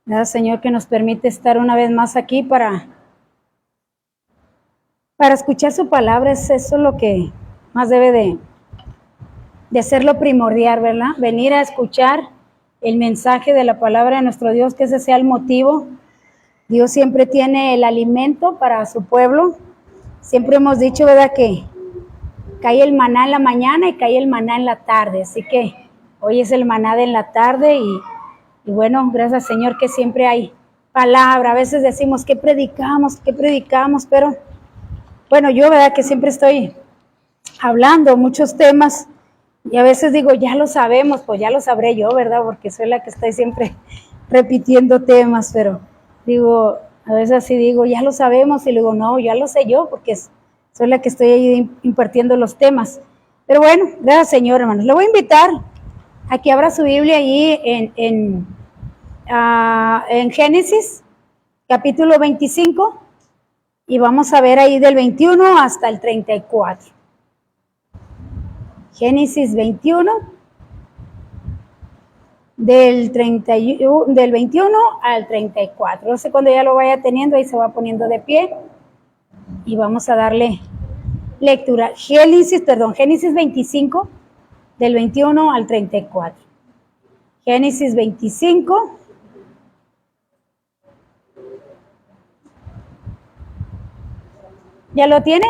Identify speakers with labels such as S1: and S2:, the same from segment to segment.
S1: Gracias, Señor, que nos permite estar una vez más aquí para escuchar su palabra. Eso es lo que más debe de ser lo primordial, ¿verdad? Venir a escuchar el mensaje de la palabra de nuestro Dios, que ese sea el motivo. Dios siempre tiene el alimento para su pueblo. Siempre hemos dicho, ¿verdad?, que cae el maná en la mañana y cae el maná en la tarde. Así que hoy es el maná de en la tarde y bueno, gracias, Señor, que siempre hay palabra. A veces decimos, ¿qué predicamos? Pero bueno, yo, ¿verdad?, que siempre estoy hablando muchos temas y a veces digo, ya lo sabemos, pues ya lo sabré yo, ¿verdad?, porque soy la que estoy siempre repitiendo temas, pero digo, a veces así digo, ya lo sabemos, y luego, no, ya lo sé yo, porque soy la que estoy ahí impartiendo los temas. Pero bueno, gracias, Señor, hermanos. Le voy a invitar a que abra su Biblia allí en Génesis, capítulo 25, y vamos a ver ahí del 21 hasta el 34. Génesis 21, del 21 al 34. No sé, cuando ya lo vaya teniendo, ahí se va poniendo de pie y vamos a darle lectura. Génesis 25, del 21 al 34. Génesis 25. ¿Ya lo tiene?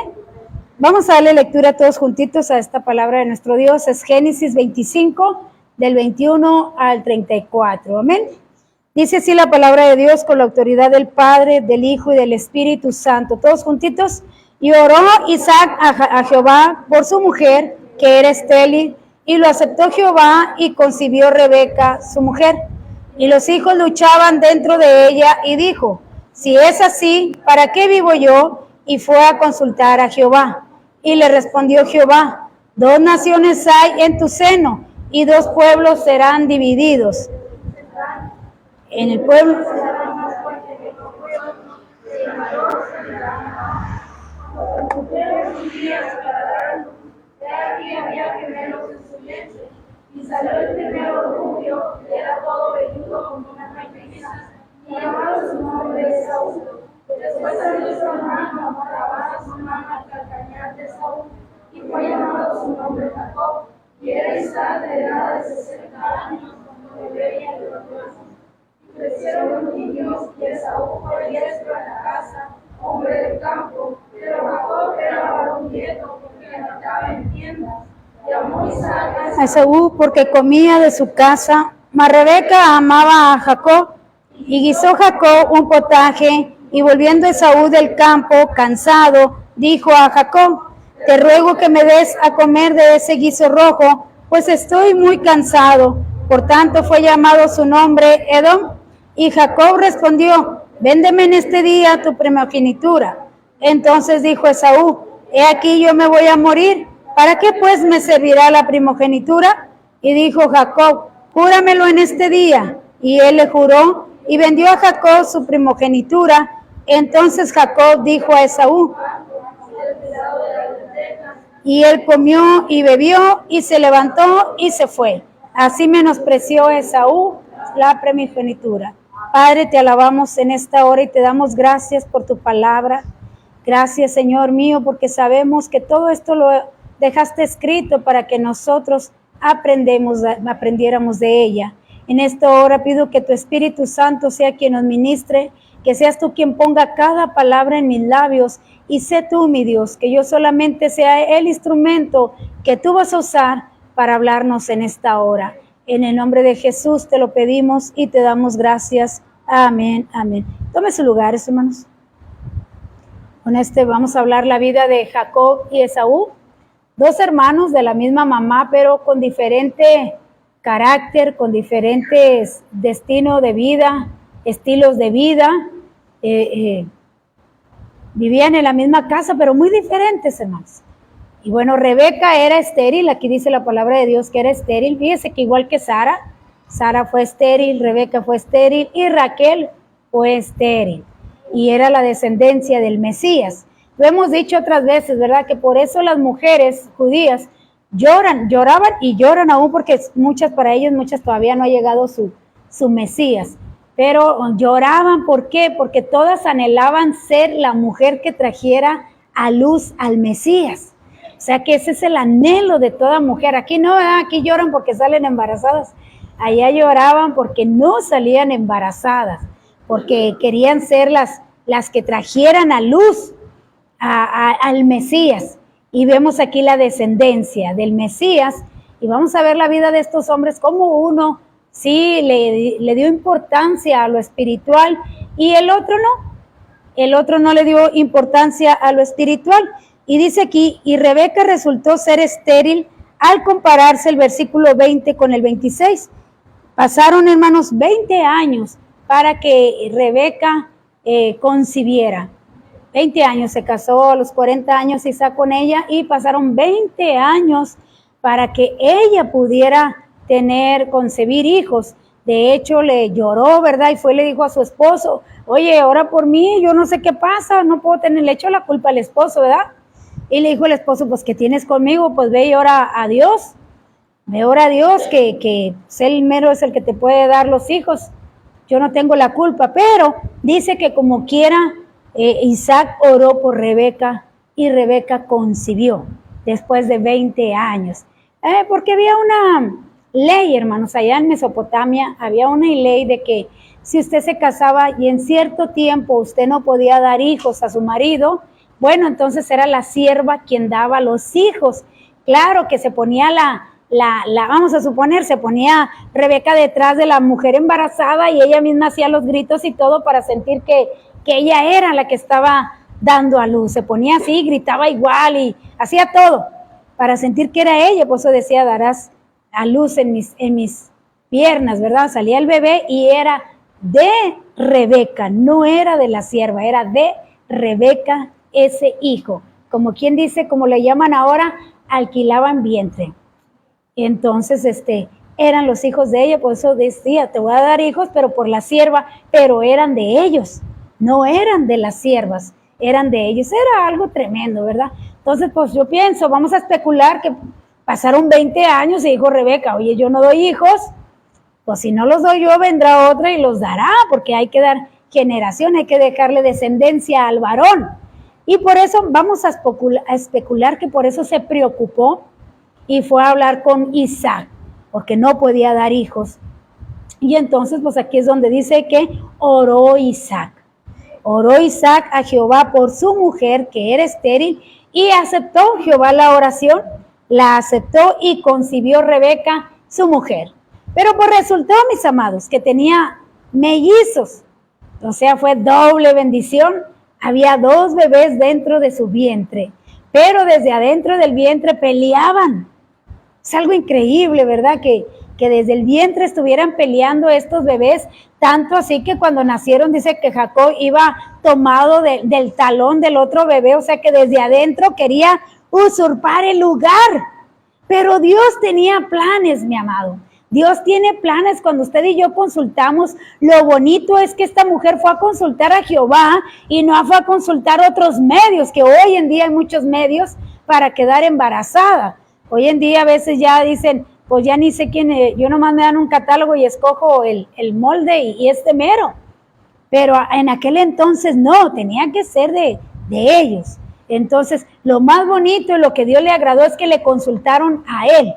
S1: Vamos a darle lectura todos juntitos a esta palabra de nuestro Dios. Es Génesis 25, del 21 al 34. Amén. Dice así la palabra de Dios, con la autoridad del Padre, del Hijo y del Espíritu Santo. Todos juntitos. Y oró Isaac a Jehová por su mujer, que era estéril, y lo aceptó Jehová, y concibió Rebeca, su mujer. Y los hijos luchaban dentro de ella, y dijo, si es así, ¿para qué vivo yo? Y fue a consultar a Jehová. Y le respondió Jehová, 2 naciones hay en tu seno, y 2 pueblos serán divididos. En el pueblo
S2: y salió el primero rubio, era todo velludo como una palmera, y llamaba su nombre Esaú. Después salió su hermano, trabajaba su mano al calcañar de Esaú, y fue llamado su nombre Jacob, y era Isaac de edad de 60 años, cuando veía el hermano. Y crecieron los niños, y Esaú fue diestro en la casa, hombre del campo, pero Jacob era varón quieto, porque habitaba en tiendas.
S1: A Esaú porque comía de su casa, mas Rebeca amaba a Jacob, y guisó Jacob un potaje, y volviendo Esaú del campo, cansado, dijo a Jacob, te ruego que me des a comer de ese guiso rojo, pues estoy muy cansado. Por tanto fue llamado su nombre Edom. Y Jacob respondió, véndeme en este día tu primogenitura. Entonces dijo Esaú, he aquí yo me voy a morir, ¿para qué pues me servirá la primogenitura? Y dijo Jacob, júramelo en este día. Y él le juró, y vendió a Jacob su primogenitura. Entonces Jacob dijo a Esaú, y él comió y bebió, y se levantó y se fue. Así menospreció Esaú la primogenitura. Padre, te alabamos en esta hora y te damos gracias por tu palabra. Gracias, Señor mío, porque sabemos que todo esto lo dejaste escrito para que nosotros aprendiéramos de ella. En esta hora pido que tu Espíritu Santo sea quien nos ministre, que seas tú quien ponga cada palabra en mis labios, y sé tú, mi Dios, que yo solamente sea el instrumento que tú vas a usar para hablarnos en esta hora. En el nombre de Jesús te lo pedimos y te damos gracias. Amén, amén. Tome sus lugares, hermanos. Con vamos a hablar la vida de Jacob y Esaú, 2 hermanos de la misma mamá, pero con diferente carácter, con diferentes destinos de vida, estilos de vida. Vivían en la misma casa, pero muy diferentes, hermanos. Y bueno, Rebeca era estéril, aquí dice la palabra de Dios que era estéril. Fíjese que igual que Sara fue estéril, Rebeca fue estéril y Raquel fue estéril. Y era la descendencia del Mesías. Lo hemos dicho otras veces, ¿verdad? Que por eso las mujeres judías lloraban y lloran aún, porque muchas todavía no ha llegado su Mesías. pero lloraban. ¿Por qué? Porque todas anhelaban ser la mujer que trajera a luz al Mesías. O sea que ese es el anhelo de toda mujer. Aquí no, ¿verdad? Aquí lloran porque salen embarazadas. Allá lloraban porque no salían embarazadas, porque querían ser las que trajeran a luz al Mesías. Y vemos aquí la descendencia del Mesías, y vamos a ver la vida de estos hombres, como uno sí le dio importancia a lo espiritual y el otro no le dio importancia a lo espiritual. Y dice aquí, y Rebeca resultó ser estéril al compararse el versículo 20 con el 26. Pasaron, hermanos, 20 años para que Rebeca concibiera. 20 años, se casó a los 40 años Isaac con ella, y pasaron 20 años para que ella pudiera concebir hijos. De hecho, le lloró, ¿verdad? Y fue y le dijo a su esposo, oye, ora por mí, yo no sé qué pasa, no puedo tener, le echó la culpa al esposo, ¿verdad? Y le dijo el esposo, pues, ¿qué tienes conmigo? Pues ve y ora a Dios. Ve, ora a Dios, que él mero es el que te puede dar los hijos. Yo no tengo la culpa, pero dice que como quiera, Isaac oró por Rebeca y Rebeca concibió después de 20 años. Porque había una ley, hermanos, allá en Mesopotamia había una ley de que si usted se casaba y en cierto tiempo usted no podía dar hijos a su marido, bueno, entonces era la sierva quien daba los hijos. Claro que se ponía vamos a suponer, se ponía Rebeca detrás de la mujer embarazada y ella misma hacía los gritos y todo para sentir que ella era la que estaba dando a luz. Se ponía así, gritaba igual y hacía todo para sentir que era ella. Por eso decía, darás a luz en mis piernas, ¿verdad? Salía el bebé y era de Rebeca, no era de la sierva, era de Rebeca ese hijo. Como quien dice, como le llaman ahora, alquilaban vientre. Entonces, eran los hijos de ella. Por eso decía, te voy a dar hijos, pero por la sierva, pero eran de ellos, no eran de las siervas, eran de ellos. Era algo tremendo, ¿verdad? Entonces, pues yo pienso, vamos a especular que pasaron 20 años y dijo Rebeca, oye, yo no doy hijos, pues si no los doy yo, vendrá otra y los dará, porque hay que dar generación, hay que dejarle descendencia al varón. Y por eso vamos a especular que por eso se preocupó y fue a hablar con Isaac, porque no podía dar hijos. Y entonces, pues aquí es donde dice que oró Isaac. Oró Isaac a Jehová por su mujer, que era estéril, y aceptó Jehová la oración, la aceptó y concibió Rebeca, su mujer. Pero pues resultó, mis amados, que tenía mellizos, o sea, fue doble bendición. Había 2 bebés dentro de su vientre, pero desde adentro del vientre peleaban. Es algo increíble, ¿verdad? Que desde el vientre estuvieran peleando estos bebés, tanto así que cuando nacieron dice que Jacob iba tomado del talón del otro bebé, o sea que desde adentro quería usurpar el lugar. Pero Dios tenía planes, mi amado. Dios tiene planes. Cuando usted y yo consultamos, lo bonito es que esta mujer fue a consultar a Jehová y no fue a consultar otros medios, que hoy en día hay muchos medios para quedar embarazada. Hoy en día a veces ya dicen, pues ya ni sé quién, yo nomás me dan un catálogo y escojo el molde y mero. Pero en aquel entonces no, tenía que ser de ellos. Entonces, lo más bonito y lo que Dios le agradó es que le consultaron a él.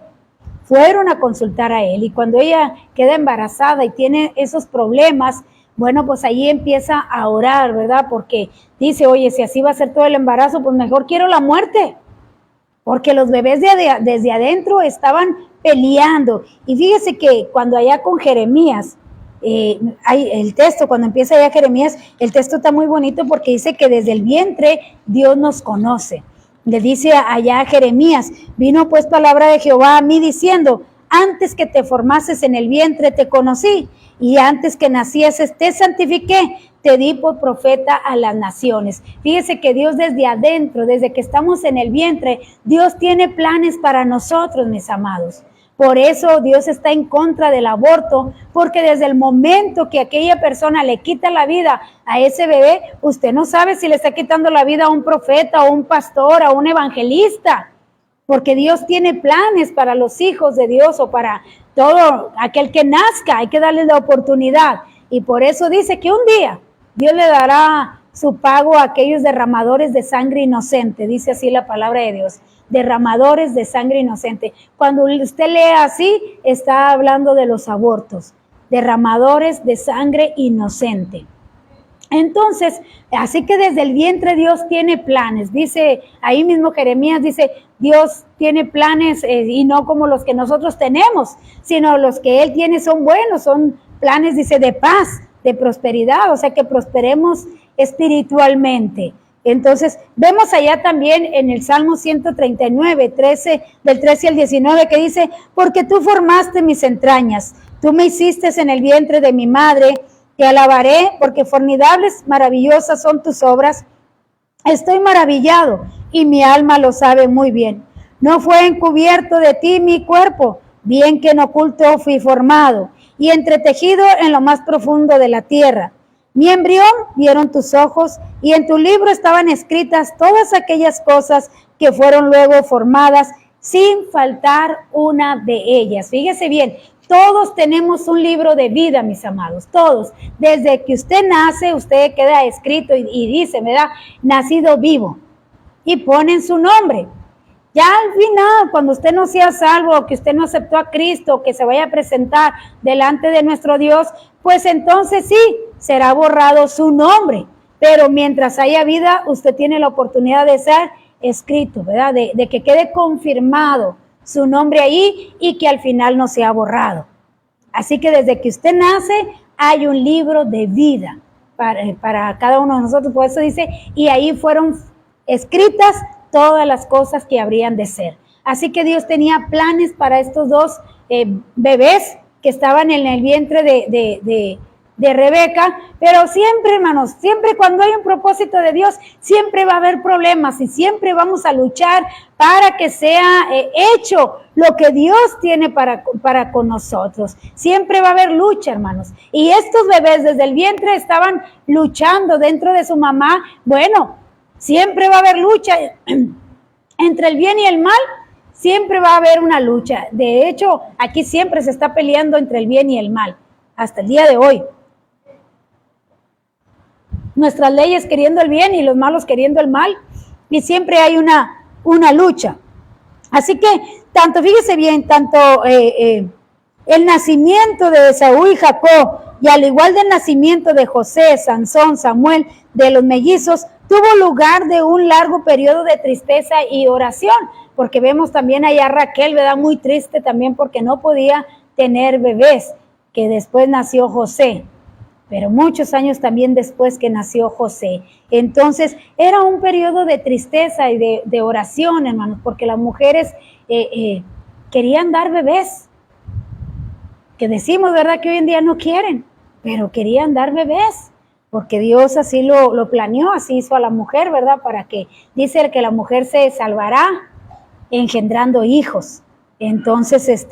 S1: Fueron a consultar a él. Y cuando ella queda embarazada y tiene esos problemas, bueno, pues ahí empieza a orar, ¿verdad? Porque dice, oye, si así va a ser todo el embarazo, pues mejor quiero la muerte. Porque los bebés desde adentro estaban peleando. Y fíjese que cuando allá con Jeremías, hay el texto, cuando empieza allá Jeremías, el texto está muy bonito porque dice que desde el vientre Dios nos conoce. Le dice allá a Jeremías, vino pues palabra de Jehová a mí diciendo, antes que te formases en el vientre te conocí, y antes que nacieses te santifiqué, te di por profeta a las naciones. Fíjese que Dios desde adentro, desde que estamos en el vientre, Dios tiene planes para nosotros, mis amados. Por eso Dios está en contra del aborto, porque desde el momento que aquella persona le quita la vida a ese bebé, usted no sabe si le está quitando la vida a un profeta, o un pastor, o un evangelista, porque Dios tiene planes para los hijos de Dios o para todo aquel que nazca. Hay que darle la oportunidad. Y por eso dice que un día Dios le dará su pago a aquellos derramadores de sangre inocente, dice así la palabra de Dios, derramadores de sangre inocente. Cuando usted lee así, está hablando de los abortos, derramadores de sangre inocente. Entonces, así que desde el vientre Dios tiene planes, dice ahí mismo Jeremías, dice Dios tiene planes y no como los que nosotros tenemos, sino los que Él tiene son buenos, son planes, dice, de paz, de prosperidad, o sea que prosperemos espiritualmente. Entonces, vemos allá también en el Salmo 139, del 13 al 19, que dice, porque tú formaste mis entrañas, tú me hiciste en el vientre de mi madre, te alabaré, porque formidables, maravillosas son tus obras. Estoy maravillado, y mi alma lo sabe muy bien. No fue encubierto de ti mi cuerpo, bien que en oculto fui formado, y entretejido en lo más profundo de la tierra. Mi embrión vieron tus ojos, y en tu libro estaban escritas todas aquellas cosas que fueron luego formadas, sin faltar una de ellas. Fíjese bien, todos tenemos un libro de vida, mis amados, todos. Desde que usted nace, usted queda escrito y dice, ¿verdad? Nacido vivo. Y ponen su nombre. Ya al final, cuando usted no sea salvo, que usted no aceptó a Cristo, que se vaya a presentar delante de nuestro Dios, pues entonces sí, será borrado su nombre. Pero mientras haya vida, usted tiene la oportunidad de ser escrito, ¿verdad? De que quede confirmado su nombre ahí y que al final no sea borrado. Así que desde que usted nace, hay un libro de vida para cada uno de nosotros. Por eso dice, y ahí fueron escritas todas las cosas que habrían de ser. Así que Dios tenía planes para estos dos bebés que estaban en el vientre de Rebeca, pero siempre, hermanos, siempre cuando hay un propósito de Dios, siempre va a haber problemas y siempre vamos a luchar para que sea hecho lo que Dios tiene para con nosotros. Siempre va a haber lucha, hermanos. Y estos bebés desde el vientre estaban luchando dentro de su mamá. Bueno, siempre va a haber lucha entre el bien y el mal. Siempre va a haber una lucha. De hecho, aquí siempre se está peleando entre el bien y el mal, hasta el día de hoy. Nuestras leyes queriendo el bien y los malos queriendo el mal, y siempre hay una lucha. Así que, fíjese bien, tanto el nacimiento de Esaú y Jacob, y al igual del nacimiento de José, Sansón, Samuel, de los mellizos, tuvo lugar de un largo periodo de tristeza y oración, porque vemos también allá a Raquel, ¿verdad? Muy triste también porque no podía tener bebés, que después nació José, pero muchos años también después que nació José. Entonces era un periodo de tristeza y de oración, hermanos, porque las mujeres querían dar bebés, que decimos, ¿verdad?, que hoy en día no quieren, pero querían dar bebés, porque Dios así lo planeó, así hizo a la mujer, ¿verdad?, para que, dice que la mujer se salvará engendrando hijos. Entonces,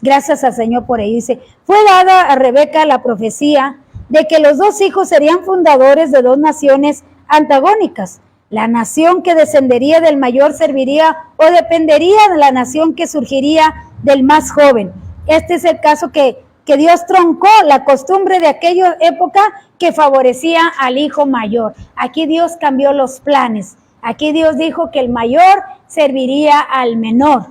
S1: gracias al Señor por ello. Dice, fue dada a Rebeca la profecía de que los dos hijos serían fundadores de dos naciones antagónicas. La nación que descendería del mayor serviría o dependería de la nación que surgiría del más joven. Este es el caso que Dios troncó la costumbre de aquella época que favorecía al hijo mayor. Aquí Dios cambió los planes. Aquí Dios dijo que el mayor serviría al menor.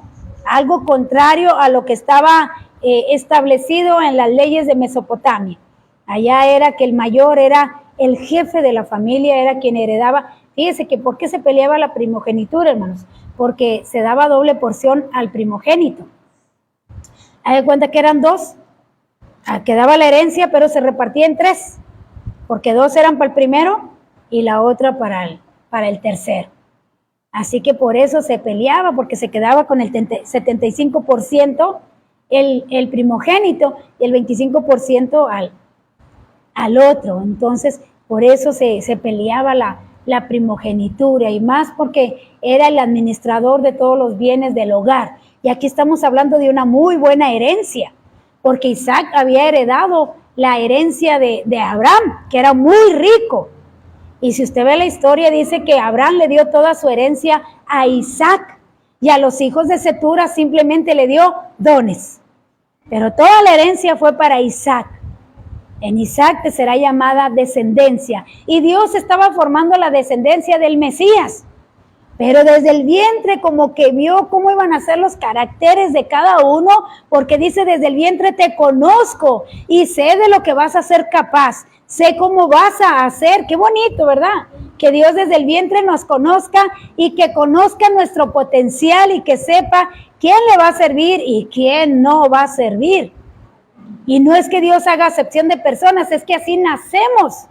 S1: Algo contrario a lo que estaba establecido en las leyes de Mesopotamia. Allá era que el mayor era el jefe de la familia, era quien heredaba. Fíjese que ¿por qué se peleaba la primogenitura, hermanos? Porque se daba doble porción al primogénito. Hay de cuenta que eran dos, que daba la herencia, pero se repartía en tres, porque dos eran para el primero y la otra para el tercero. Así que por eso se peleaba, porque se quedaba con el 75% el primogénito y el 25% al otro. Entonces, por eso se peleaba la primogenitura, y más porque era el administrador de todos los bienes del hogar. Y aquí estamos hablando de una muy buena herencia, porque Isaac había heredado la herencia de Abraham, que era muy rico. Y si usted ve la historia, dice que Abraham le dio toda su herencia a Isaac, y a los hijos de Cetura simplemente le dio dones. Pero toda la herencia fue para Isaac. En Isaac te será llamada descendencia. Y Dios estaba formando la descendencia del Mesías. Pero desde el vientre como que vio cómo iban a ser los caracteres de cada uno, porque dice, desde el vientre te conozco y sé de lo que vas a ser capaz, sé cómo vas a hacer. Qué bonito, ¿verdad? Que Dios desde el vientre nos conozca y que conozca nuestro potencial y que sepa quién le va a servir y quién no va a servir. Y no es que Dios haga acepción de personas, es que así nacemos.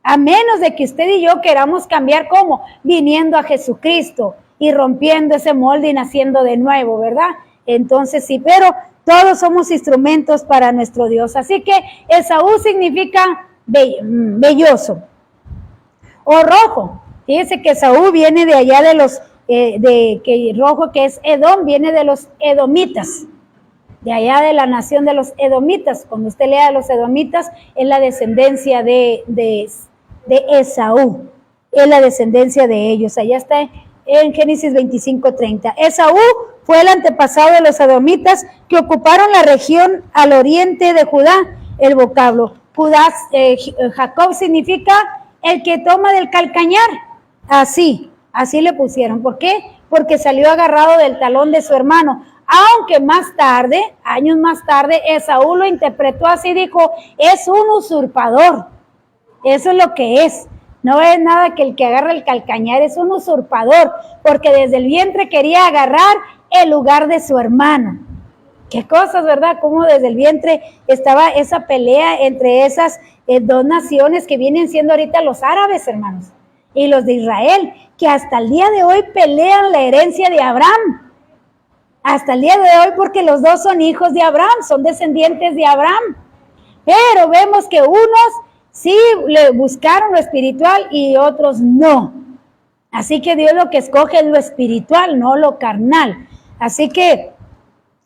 S1: A menos de que usted y yo queramos cambiar, ¿cómo? Viniendo a Jesucristo y rompiendo ese molde y naciendo de nuevo, ¿verdad? Entonces sí, pero todos somos instrumentos para nuestro Dios. Así que Esaú significa velloso o rojo. Fíjese que Esaú viene de allá de los, rojo que es Edom, viene de los edomitas. De allá de la nación de los edomitas. Cuando usted lea a los edomitas, es la descendencia de Esaú, es la descendencia de ellos. Allá está en Génesis 25:30. Esaú fue el antepasado de los edomitas que ocuparon la región al oriente de Judá. El vocablo Jacob significa el que toma del calcañar. Así le pusieron. ¿Por qué? Porque salió agarrado del talón de su hermano. Aunque más tarde, años más tarde, Esaú lo interpretó así, dijo, es un usurpador. Eso es lo que es. No es nada que el que agarra el calcañar, es un usurpador, porque desde el vientre quería agarrar el lugar de su hermano. Qué cosas, ¿verdad? Como desde el vientre estaba esa pelea entre esas dos naciones que vienen siendo ahorita los árabes, hermanos, y los de Israel, que hasta el día de hoy pelean la herencia de Abraham. Hasta el día de hoy, porque los dos son hijos de Abraham, son descendientes de Abraham. Pero vemos que unos sí le buscaron lo espiritual y otros no. Así que Dios lo que escoge es lo espiritual, no lo carnal. Así que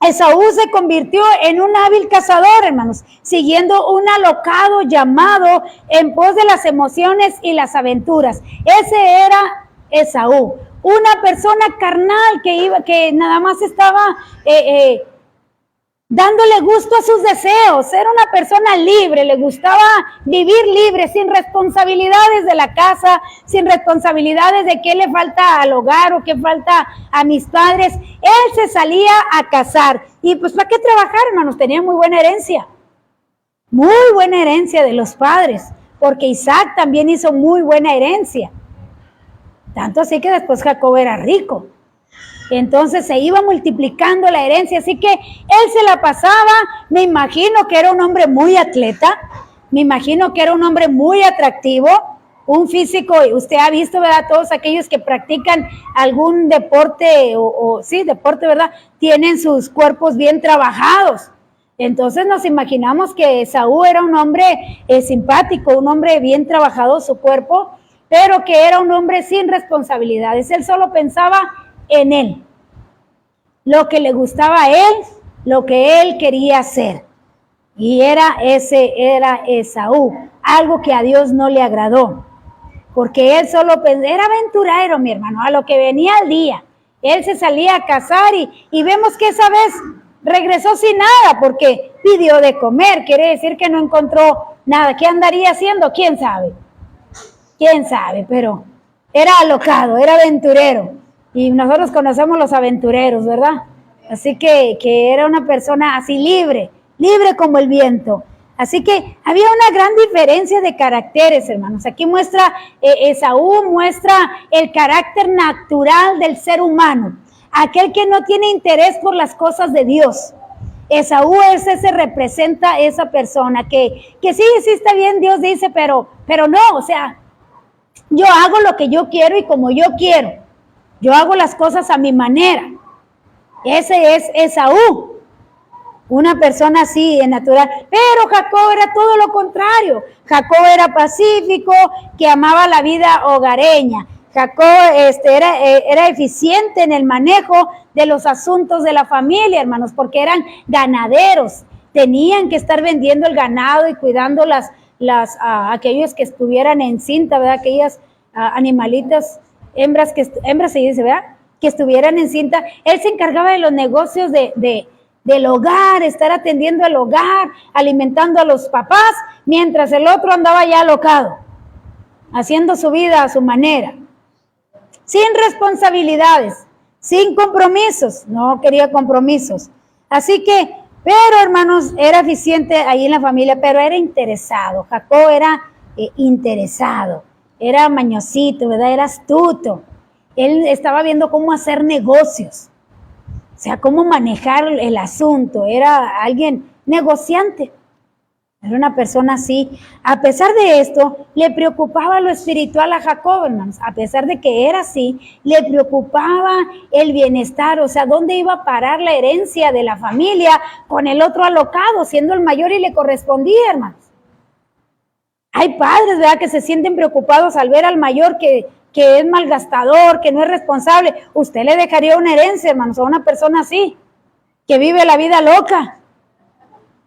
S1: Esaú se convirtió en un hábil cazador, hermanos, siguiendo un alocado llamado en pos de las emociones y las aventuras. Ese era Esaú, una persona carnal que nada más estaba dándole gusto a sus deseos. Era una persona libre, le gustaba vivir libre, sin responsabilidades de la casa, sin responsabilidades de qué le falta al hogar o qué falta a mis padres. Él se salía a cazar. Y pues, ¿para qué trabajar, hermanos? Tenía muy buena herencia de los padres, porque Isaac también hizo muy buena herencia. Tanto así que después Jacob era rico. Entonces se iba multiplicando la herencia, así que él se la pasaba. Me imagino que era un hombre muy atleta, me imagino que era un hombre muy atractivo, un físico. Usted ha visto, ¿verdad? Todos aquellos que practican algún deporte, sí, deporte, ¿verdad? Tienen sus cuerpos bien trabajados. Entonces nos imaginamos que Esaú era un hombre simpático, un hombre bien trabajado su cuerpo, pero que era un hombre sin responsabilidades. Él solo pensaba en él, lo que le gustaba a él, lo que él quería hacer. Y era Esaú, algo que a Dios no le agradó, porque él solo era aventurero, mi hermano, a lo que venía al día. Él se salía a cazar y vemos que esa vez regresó sin nada, porque pidió de comer. Quiere decir que no encontró nada. ¿Qué andaría haciendo? ¿Quién sabe? Pero era alocado, era aventurero. Y nosotros conocemos los aventureros, ¿verdad? Así que era una persona así libre como el viento. Así que había una gran diferencia de caracteres, hermanos. Aquí Esaú muestra el carácter natural del ser humano, aquel que no tiene interés por las cosas de Dios. Esaú representa esa persona que sí está bien, Dios dice, pero no, o sea, yo hago lo que yo quiero y como yo quiero. Yo hago las cosas a mi manera. Ese es Esaú, una persona así, natural. Pero Jacob era todo lo contrario. Jacob era pacífico, que amaba la vida hogareña. Jacob era eficiente en el manejo de los asuntos de la familia, hermanos, porque eran ganaderos. Tenían que estar vendiendo el ganado y cuidando aquellos que estuvieran en cinta, ¿verdad? Aquellas animalitas, hembras se dice, ¿verdad? Que estuvieran en cinta. Él se encargaba de los negocios de del hogar, estar atendiendo al hogar, alimentando a los papás, mientras el otro andaba ya alocado, haciendo su vida a su manera, sin responsabilidades, sin compromisos, no quería compromisos. Así que, pero hermanos, era eficiente ahí en la familia, pero era interesado. Jacob era interesado, era mañosito, ¿verdad? Era astuto. Él estaba viendo cómo hacer negocios, o sea, cómo manejar el asunto. Era alguien negociante. Era una persona así. A pesar de esto, le preocupaba lo espiritual a Jacob, hermanos. A pesar de que era así, le preocupaba el bienestar. O sea, ¿dónde iba a parar la herencia de la familia con el otro alocado, siendo el mayor y le correspondía, hermanos? Hay padres, ¿verdad?, que se sienten preocupados al ver al mayor que es malgastador, que no es responsable. Usted le dejaría una herencia, hermanos, a una persona así, que vive la vida loca.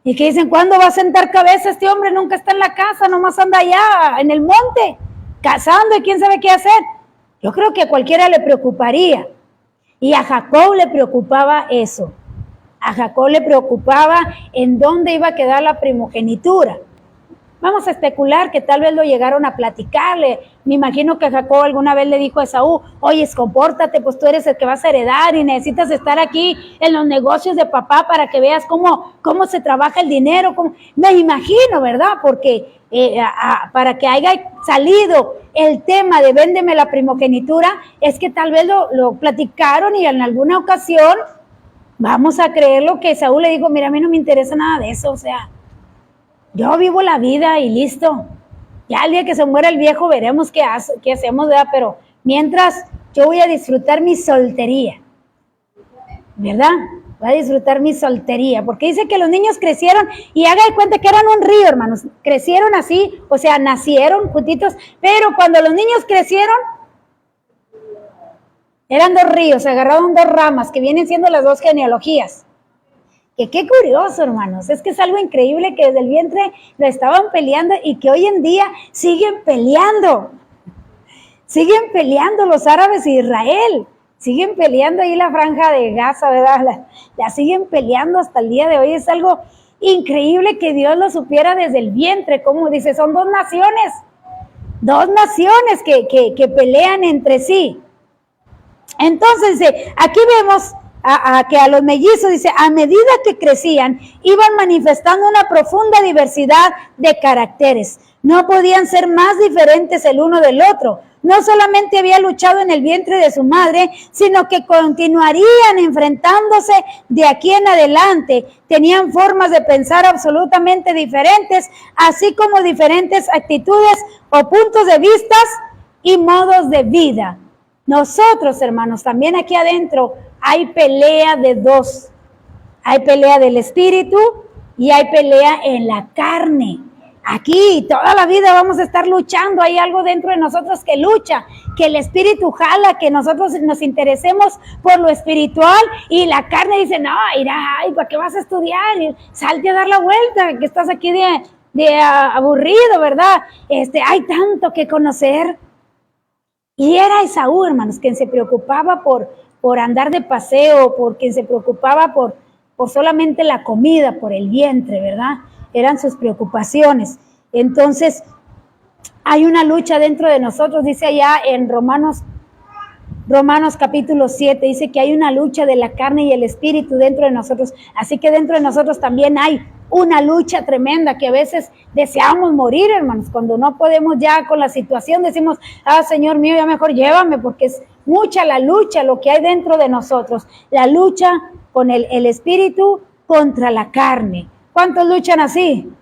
S1: Y que dicen, ¿cuándo va a sentar cabeza este hombre? Nunca está en la casa, nomás anda allá en el monte, cazando y quién sabe qué hacer. Yo creo que a cualquiera le preocuparía. Y a Jacob le preocupaba eso. A Jacob le preocupaba en dónde iba a quedar la primogenitura. Vamos a especular que tal vez lo llegaron a platicarle. Me imagino que Jacob alguna vez le dijo a Esaú, oye, compórtate, pues tú eres el que vas a heredar y necesitas estar aquí en los negocios de papá para que veas cómo se trabaja el dinero. Me imagino, ¿verdad? Porque para que haya salido el tema de véndeme la primogenitura, es que tal vez lo platicaron y en alguna ocasión vamos a creerlo que Esaú le dijo, mira, a mí no me interesa nada de eso, o sea, yo vivo la vida y listo. Ya el día que se muera el viejo veremos qué hacemos, ¿verdad? Pero mientras yo voy a disfrutar mi soltería, ¿verdad? Voy a disfrutar mi soltería, porque dice que los niños crecieron y haga de cuenta que eran un río, hermanos. Crecieron así, o sea, nacieron juntitos, pero cuando los niños crecieron, eran dos ríos, se agarraron dos ramas, que vienen siendo las dos genealogías. Que qué curioso, hermanos, es que es algo increíble que desde el vientre lo estaban peleando y que hoy en día siguen peleando los árabes y Israel, siguen peleando ahí la franja de Gaza, ¿verdad? La siguen peleando hasta el día de hoy. Es algo increíble que Dios lo supiera desde el vientre, como dice, son dos naciones que pelean entre sí. Entonces, aquí vemos que a los mellizos, dice, a medida que crecían, iban manifestando una profunda diversidad de caracteres. No podían ser más diferentes el uno del otro. No solamente había luchado en el vientre de su madre, sino que continuarían enfrentándose de aquí en adelante. Tenían formas de pensar absolutamente diferentes, así como diferentes actitudes o puntos de vista y modos de vida. Nosotros, hermanos, también aquí adentro hay pelea de dos. Hay pelea del espíritu y hay pelea en la carne. Aquí toda la vida vamos a estar luchando. Hay algo dentro de nosotros que lucha, que el espíritu jala, que nosotros nos interesemos por lo espiritual y la carne dice, no, irá, ay, ¿para qué vas a estudiar? Salte a dar la vuelta, que estás aquí de aburrido, ¿verdad? Hay tanto que conocer. Y era Esaú, hermanos, quien se preocupaba por andar de paseo, por quien se preocupaba por solamente la comida, por el vientre, ¿verdad? Eran sus preocupaciones. Entonces, hay una lucha dentro de nosotros, dice allá en Romanos capítulo 7, dice que hay una lucha de la carne y el espíritu dentro de nosotros. Así que dentro de nosotros también hay una lucha tremenda que a veces deseamos morir, hermanos. Cuando no podemos ya con la situación, decimos, Señor mío, ya mejor llévame, porque es mucha la lucha, lo que hay dentro de nosotros. La lucha con el espíritu contra la carne. ¿Cuántos luchan así?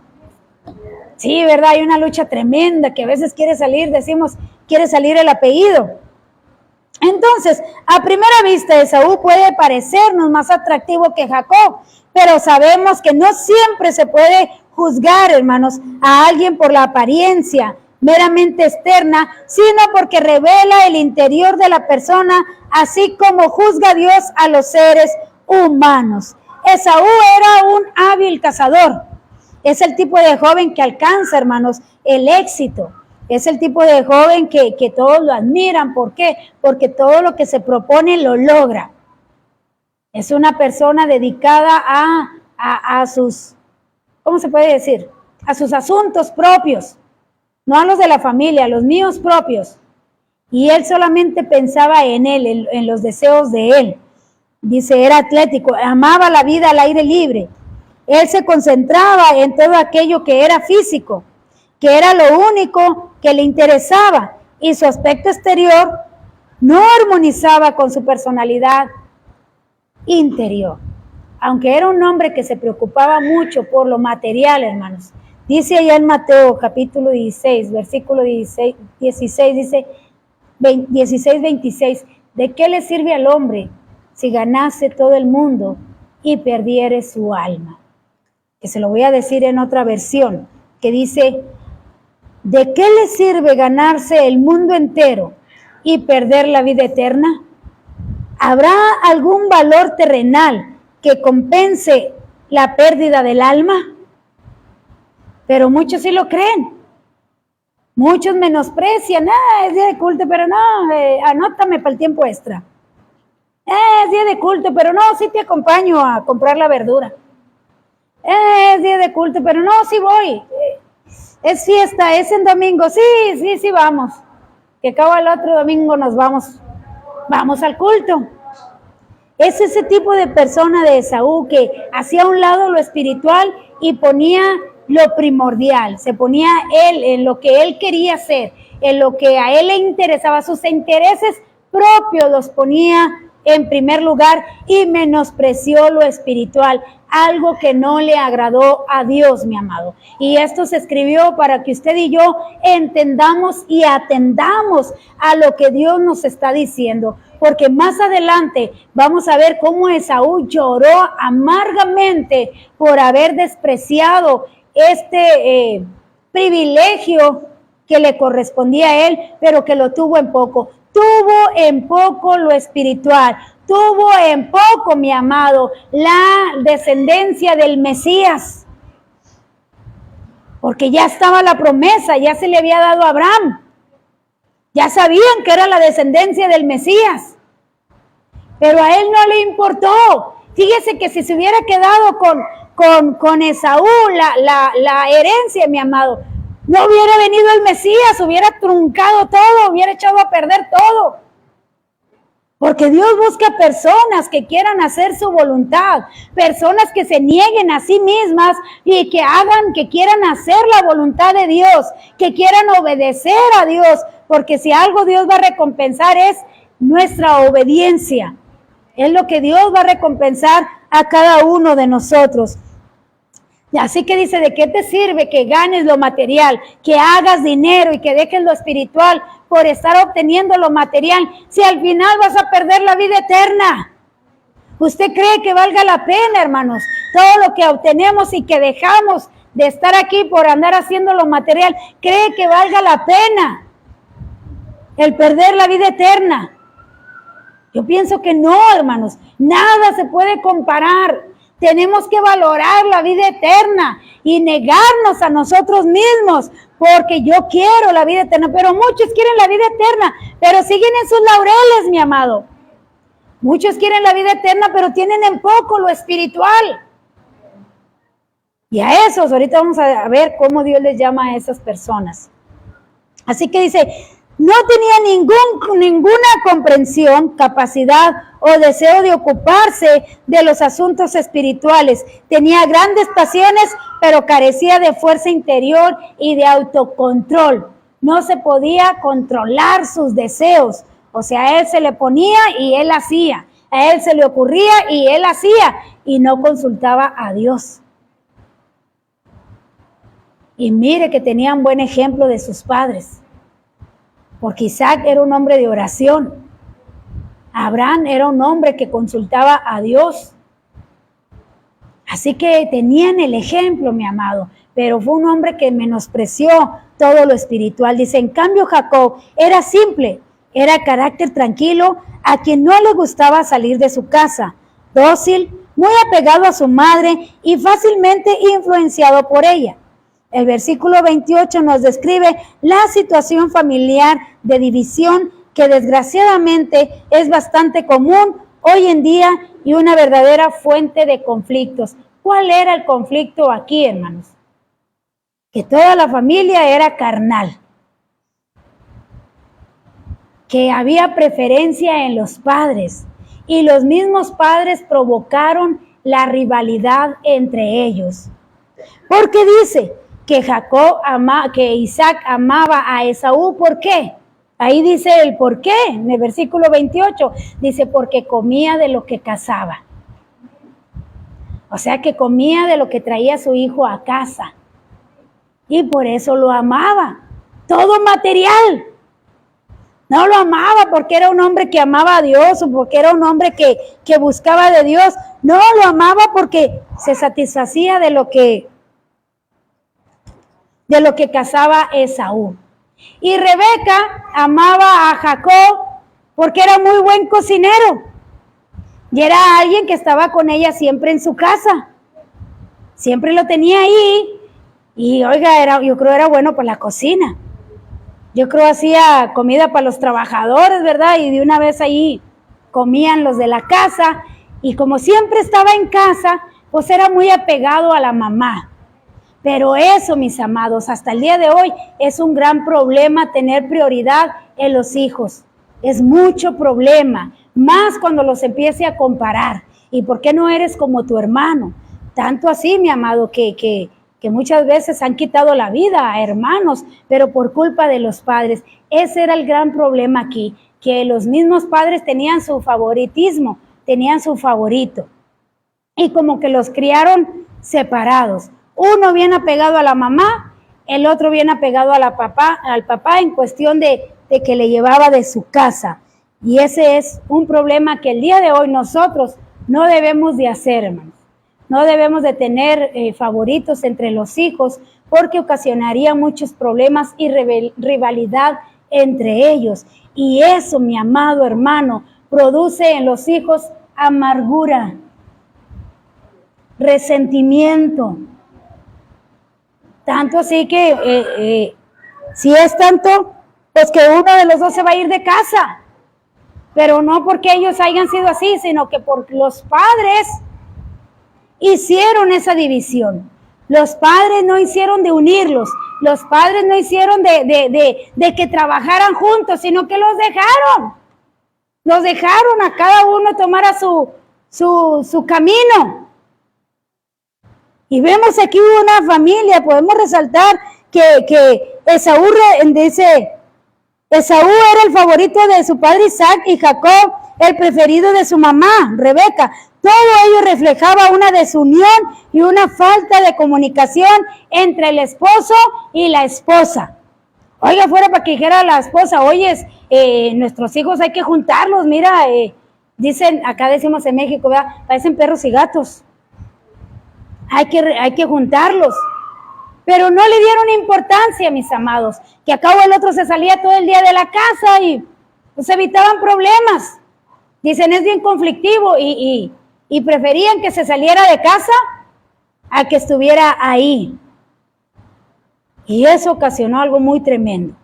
S1: Sí, ¿verdad? Hay una lucha tremenda que a veces quiere salir el apellido. Entonces, a primera vista, Esaú puede parecernos más atractivo que Jacob, pero sabemos que no siempre se puede juzgar, hermanos, a alguien por la apariencia meramente externa, sino porque revela el interior de la persona, así como juzga Dios a los seres humanos. Esaú era un hábil cazador. Es el tipo de joven que alcanza, hermanos, el éxito. Es el tipo de joven que todos lo admiran. ¿Por qué? Porque todo lo que se propone lo logra. Es una persona dedicada a sus, ¿cómo se puede decir? A sus asuntos propios, no a los de la familia, a los míos propios. Y él solamente pensaba en él, en los deseos de él. Dice, era atlético, amaba la vida al aire libre. Él se concentraba en todo aquello que era físico, que era lo único que le interesaba, y su aspecto exterior no armonizaba con su personalidad interior. Aunque era un hombre que se preocupaba mucho por lo material, hermanos. Dice allá en Mateo capítulo 16, versículo 16 dice, 16-26, ¿de qué le sirve al hombre si ganase todo el mundo y perdiere su alma? Que se lo voy a decir en otra versión, que dice, ¿de qué le sirve ganarse el mundo entero y perder la vida eterna? ¿Habrá algún valor terrenal que compense la pérdida del alma? Pero muchos sí lo creen. Muchos menosprecian, es día de culto, pero no, anótame para el tiempo extra. Es día de culto, pero no, sí te acompaño a comprar la verdura. Es día de culto, pero no, sí voy. Es fiesta, es en domingo, sí vamos. Que acaba el otro domingo nos vamos al culto. Es ese tipo de persona de Esaú que hacía a un lado lo espiritual y ponía lo primordial, se ponía él en lo que él quería hacer, en lo que a él le interesaba, sus intereses propios los ponía en primer lugar y menospreció lo espiritual, algo que no le agradó a Dios, mi amado. Y esto se escribió para que usted y yo entendamos y atendamos a lo que Dios nos está diciendo, porque más adelante vamos a ver cómo Esaú lloró amargamente por haber despreciado este privilegio que le correspondía a él, pero que lo tuvo en poco. Tuvo en poco lo espiritual, tuvo en poco, mi amado, la descendencia del Mesías, porque ya estaba la promesa, ya se le había dado a Abraham, ya sabían que era la descendencia del Mesías, pero a él no le importó. Fíjese que si se hubiera quedado con Esaú, la herencia, mi amado, no hubiera venido el Mesías, hubiera truncado todo, hubiera echado a perder todo. Porque Dios busca personas que quieran hacer su voluntad, personas que se nieguen a sí mismas y que hagan, que quieran hacer la voluntad de Dios, que quieran obedecer a Dios, porque si algo Dios va a recompensar es nuestra obediencia. Es lo que Dios va a recompensar a cada uno de nosotros. Así que dice, ¿de qué te sirve que ganes lo material, que hagas dinero y que dejes lo espiritual por estar obteniendo lo material, si al final vas a perder la vida eterna? ¿Usted cree que valga la pena, hermanos, todo lo que obtenemos y que dejamos de estar aquí por andar haciendo lo material? ¿Cree que valga la pena el perder la vida eterna? Yo pienso que no, hermanos, nada se puede comparar. Tenemos que valorar la vida eterna y negarnos a nosotros mismos, porque yo quiero la vida eterna, pero muchos quieren la vida eterna, pero siguen en sus laureles, mi amado. Muchos quieren la vida eterna, pero tienen en poco lo espiritual. Y a esos, ahorita vamos a ver cómo Dios les llama a esas personas. Así que dice, no tenía ninguna comprensión, capacidad o deseo de ocuparse de los asuntos espirituales. Tenía grandes pasiones, pero carecía de fuerza interior y de autocontrol. No se podía controlar sus deseos. O sea, a él se le ponía y él hacía. A él se le ocurría y él hacía. Y no consultaba a Dios. Y mire que tenían buen ejemplo de sus padres. Porque Isaac era un hombre de oración. Abraham era un hombre que consultaba a Dios. Así que tenían el ejemplo, mi amado, pero fue un hombre que menospreció todo lo espiritual. Dice, en cambio Jacob era simple, era carácter tranquilo, a quien no le gustaba salir de su casa, dócil, muy apegado a su madre y fácilmente influenciado por ella. El versículo 28 nos describe la situación familiar de división que desgraciadamente es bastante común hoy en día y una verdadera fuente de conflictos. ¿Cuál era el conflicto aquí, hermanos? Que toda la familia era carnal, que había preferencia en los padres y los mismos padres provocaron la rivalidad entre ellos. Porque dice que que Isaac amaba a Esaú, ¿por qué? Ahí dice el por qué, en el versículo 28, dice porque comía de lo que cazaba. O sea que comía de lo que traía su hijo a casa. Y por eso lo amaba. Todo material. No lo amaba porque era un hombre que amaba a Dios o porque era un hombre que buscaba de Dios. No, lo amaba porque se satisfacía de lo que cazaba Esaú. Y Rebeca amaba a Jacob porque era muy buen cocinero. Y era alguien que estaba con ella siempre en su casa. Siempre lo tenía ahí. Y oiga, yo creo era bueno para la cocina. Yo creo hacía comida para los trabajadores, ¿verdad? Y de una vez ahí comían los de la casa. Y como siempre estaba en casa, pues era muy apegado a la mamá. Pero eso, mis amados, hasta el día de hoy es un gran problema tener prioridad en los hijos. Es mucho problema, más cuando los empiece a comparar. ¿Y por qué no eres como tu hermano? Tanto así, mi amado, que muchas veces han quitado la vida a hermanos, pero por culpa de los padres. Ese era el gran problema aquí, que los mismos padres tenían su favoritismo, tenían su favorito. Y como que los criaron separados. Uno bien apegado a la mamá, el otro bien apegado al papá en cuestión de que le llevaba de su casa. Y ese es un problema que el día de hoy nosotros no debemos de hacer, hermanos. No debemos de tener favoritos entre los hijos porque ocasionaría muchos problemas y rivalidad entre ellos. Y eso, mi amado hermano, produce en los hijos amargura, resentimiento. Tanto así que si es tanto, pues que uno de los dos se va a ir de casa. Pero no porque ellos hayan sido así, sino que por los padres hicieron esa división. Los padres no hicieron de unirlos. Los padres no hicieron de que trabajaran juntos, sino que los dejaron. Los dejaron a cada uno tomar su camino. Y vemos aquí una familia, podemos resaltar que Esaú era el favorito de su padre Isaac y Jacob el preferido de su mamá, Rebeca. Todo ello reflejaba una desunión y una falta de comunicación entre el esposo y la esposa. Oiga, fuera para que dijera la esposa, oye, nuestros hijos hay que juntarlos, mira, dicen, acá decimos en México, ¿verdad? Parecen perros y gatos. Hay que juntarlos. Pero no le dieron importancia, mis amados, que a cabo el otro se salía todo el día de la casa y pues evitaban problemas. Dicen, es bien conflictivo y preferían que se saliera de casa a que estuviera ahí. Y eso ocasionó algo muy tremendo.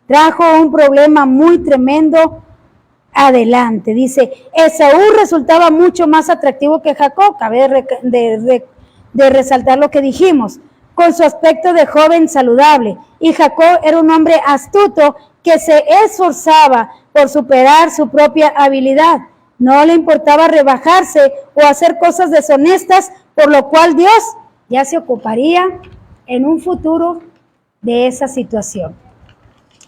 S1: Trajo un problema muy tremendo adelante. Dice, Esaú resultaba mucho más atractivo que Jacob. Cabe de resaltar lo que dijimos, con su aspecto de joven saludable. Y Jacob era un hombre astuto que se esforzaba por superar su propia habilidad. No le importaba rebajarse o hacer cosas deshonestas, por lo cual Dios ya se ocuparía en un futuro de esa situación.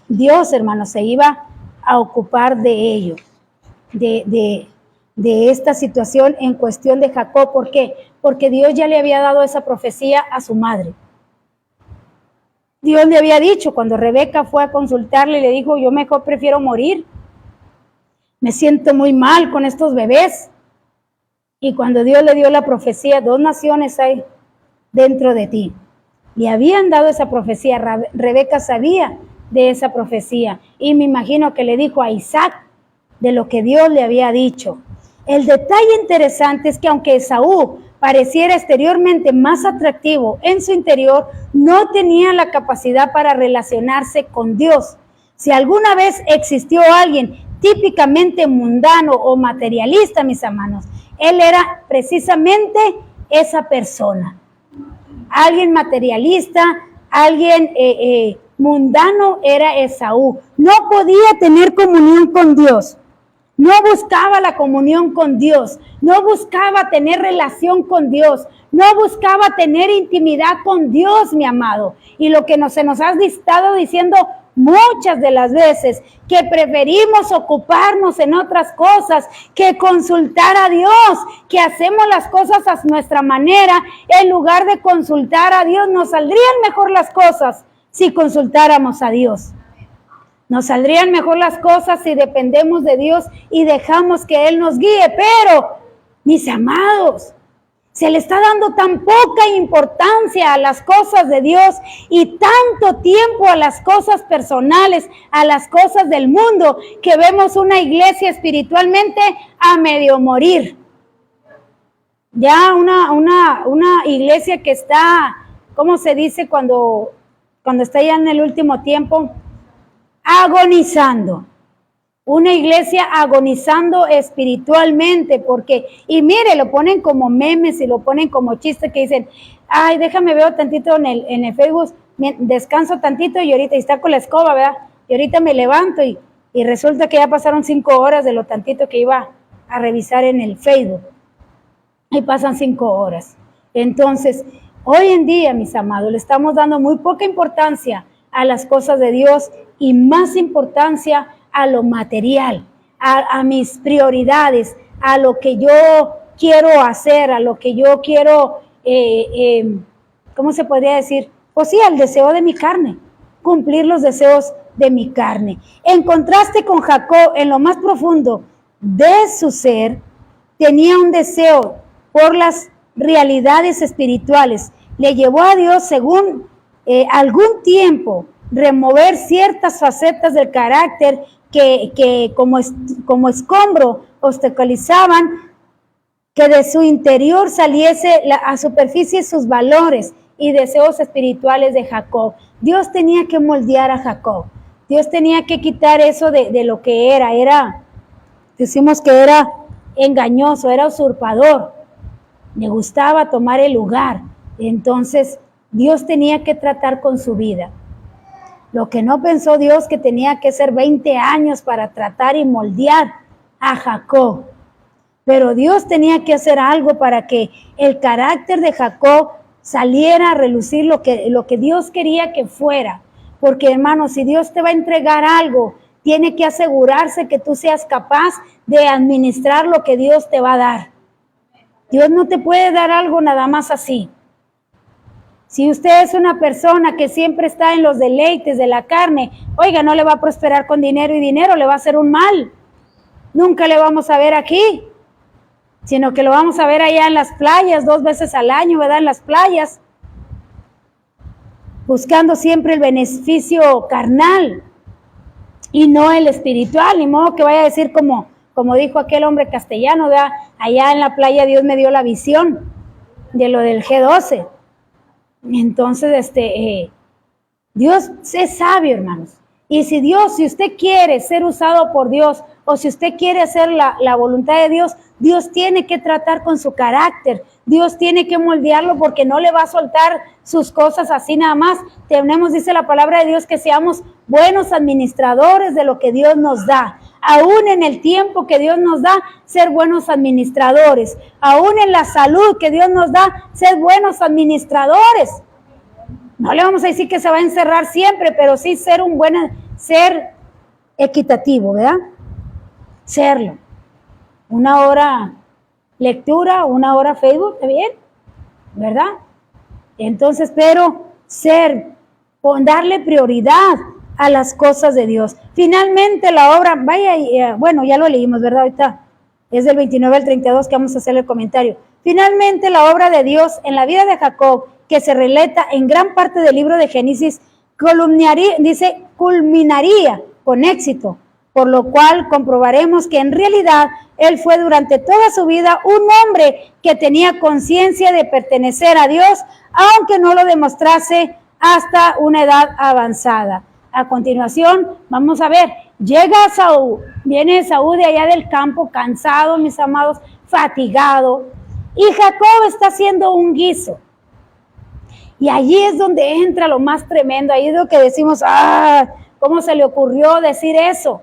S1: Dios, hermanos, se iba a ocupar de ello, de esta situación en cuestión de Jacob. ¿Por qué? Porque Dios ya le había dado esa profecía a su madre. Dios le había dicho, cuando Rebeca fue a consultarle, le dijo, yo mejor prefiero morir. Me siento muy mal con estos bebés. Y cuando Dios le dio la profecía, 2 naciones hay dentro de ti. Le habían dado esa profecía. Rebeca sabía de esa profecía. Y me imagino que le dijo a Isaac de lo que Dios le había dicho. El detalle interesante es que aunque Esaú pareciera exteriormente más atractivo, en su interior no tenía la capacidad para relacionarse con Dios. Si alguna vez existió alguien típicamente mundano o materialista, mis hermanos. Él era precisamente esa persona. Alguien materialista, alguien mundano era Esaú. No podía tener comunión con Dios. No buscaba la comunión con Dios, no buscaba tener relación con Dios, no buscaba tener intimidad con Dios, mi amado. Y lo que se nos ha estado diciendo muchas de las veces, que preferimos ocuparnos en otras cosas que consultar a Dios, que hacemos las cosas a nuestra manera, en lugar de consultar a Dios. Nos saldrían mejor las cosas si consultáramos a Dios. Nos saldrían mejor las cosas si dependemos de Dios y dejamos que Él nos guíe. Pero, mis amados, se le está dando tan poca importancia a las cosas de Dios y tanto tiempo a las cosas personales, a las cosas del mundo, que vemos una iglesia espiritualmente a medio morir. Ya una iglesia que está, ¿cómo se dice cuando está ya en el último tiempo? Agonizando. Una iglesia agonizando espiritualmente, porque, y mire, lo ponen como memes y lo ponen como chiste, que dicen, ay, déjame veo tantito en el Facebook, descanso tantito y ahorita está con la escoba, ¿verdad? Y ahorita me levanto y resulta que ya pasaron 5 horas de lo tantito que iba a revisar en el Facebook. Y pasan 5 horas. Entonces, hoy en día, mis amados, le estamos dando muy poca importancia a las cosas de Dios y más importancia a lo material, a mis prioridades, a lo que yo quiero hacer, a lo que yo quiero, ¿cómo se podría decir? Pues sí, al deseo de mi carne, cumplir los deseos de mi carne. En contraste con Jacob, en lo más profundo de su ser, tenía un deseo por las realidades espirituales. Le llevó a Dios, según algún tiempo, remover ciertas facetas del carácter que como escombro obstaculizaban que de su interior saliese a superficie sus valores y deseos espirituales de Jacob. Dios tenía que moldear a Jacob. Dios tenía que quitar eso de lo que era, decimos que era engañoso, era usurpador, le gustaba tomar el lugar. Entonces Dios tenía que tratar con su vida. Lo que no pensó Dios, que tenía que ser 20 años para tratar y moldear a Jacob. Pero Dios tenía que hacer algo para que el carácter de Jacob saliera a relucir lo que Dios quería que fuera. Porque, hermano, si Dios te va a entregar algo, tiene que asegurarse que tú seas capaz de administrar lo que Dios te va a dar. Dios no te puede dar algo nada más así. Si usted es una persona que siempre está en los deleites de la carne, oiga, no le va a prosperar con dinero y dinero le va a hacer un mal. Nunca le vamos a ver aquí, sino que lo vamos a ver allá en las playas 2 veces al año, ¿verdad? En las playas, buscando siempre el beneficio carnal y no el espiritual. Ni modo que vaya a decir como dijo aquel hombre castellano, ¿verdad? Allá en la playa Dios me dio la visión de lo del G12. Entonces, Dios es sabio, hermanos. Y si usted quiere ser usado por Dios, o si usted quiere hacer la voluntad de Dios, Dios tiene que tratar con su carácter. Dios tiene que moldearlo, porque no le va a soltar sus cosas así nada más. Tenemos, dice la palabra de Dios, que seamos buenos administradores de lo que Dios nos da. Aún en el tiempo que Dios nos da, ser buenos administradores. Aún en la salud que Dios nos da, ser buenos administradores. No le vamos a decir que se va a encerrar siempre, pero sí ser equitativo, ¿verdad? Serlo. 1 hora lectura, 1 hora Facebook, ¿está bien? ¿Verdad? Entonces, pero darle prioridad a las cosas de Dios. Finalmente la obra, bueno, ya lo leímos, ¿verdad? Ahorita es del 29 al 32 que vamos a hacer el comentario. Finalmente la obra de Dios en la vida de Jacob, que se relata en gran parte del libro de Génesis, culminaría con éxito, por lo cual comprobaremos que en realidad él fue durante toda su vida un hombre que tenía conciencia de pertenecer a Dios, aunque no lo demostrase hasta una edad avanzada. A continuación, vamos a ver, llega Esaú, viene Esaú de allá del campo, cansado, mis amados, fatigado, y Jacob está haciendo un guiso. Y allí es donde entra lo más tremendo, ahí es lo que decimos, ¿cómo se le ocurrió decir eso?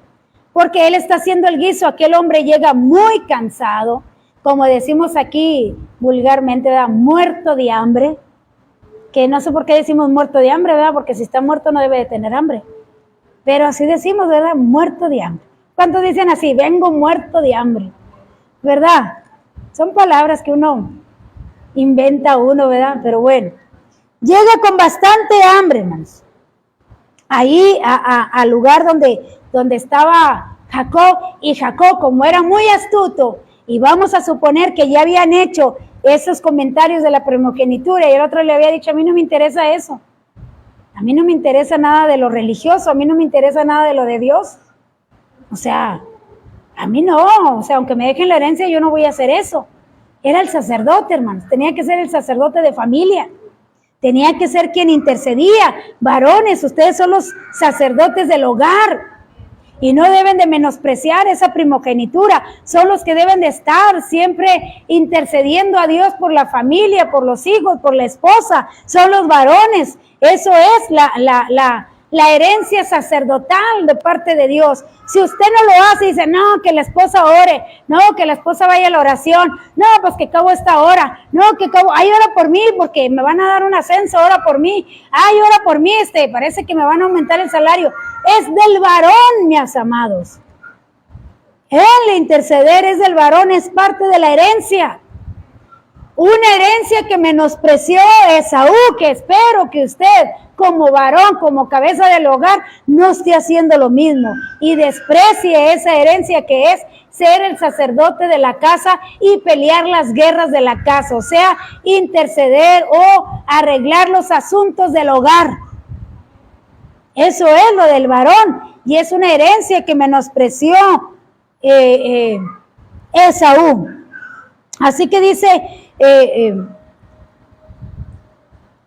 S1: Porque él está haciendo el guiso, aquel hombre llega muy cansado, como decimos aquí vulgarmente, ¿verdad? Muerto de hambre, que no sé por qué decimos muerto de hambre, ¿verdad? Porque si está muerto no debe de tener hambre. Pero así decimos, ¿verdad? Muerto de hambre. ¿Cuántos dicen así? Vengo muerto de hambre, ¿verdad? Son palabras que uno inventa ¿verdad? Pero bueno, llega con bastante hambre, hermanos. Ahí al lugar donde estaba Jacob, y Jacob, como era muy astuto, y vamos a suponer que ya habían hecho esos comentarios de la primogenitura, y el otro le había dicho, a mí no me interesa eso, a mí no me interesa nada de lo religioso, a mí no me interesa nada de lo de Dios, o sea, a mí no, o sea, aunque me dejen la herencia, yo no voy a hacer eso. Era el sacerdote, hermanos, tenía que ser el sacerdote de familia, tenía que ser quien intercedía. Varones, ustedes son los sacerdotes del hogar, y no deben de menospreciar esa primogenitura, son los que deben de estar siempre intercediendo a Dios por la familia, por los hijos, por la esposa, son los varones, eso es la herencia sacerdotal de parte de Dios. Si usted no lo hace, dice, no, que la esposa ore, no, que la esposa vaya a la oración, no, pues que acabo esta hora, no, que acabo, ay, ora por mí, porque me van a dar un ascenso, ora por mí, ay, ora por mí, parece que me van a aumentar el salario. Es del varón, mis amados. El interceder es del varón, es parte de la herencia. Una herencia que menospreció Esaú, que espero que usted, como varón, como cabeza del hogar, no esté haciendo lo mismo y desprecie esa herencia que es ser el sacerdote de la casa y pelear las guerras de la casa, o sea, interceder o arreglar los asuntos del hogar. Eso es lo del varón, y es una herencia que menospreció Esaú. Así que dice,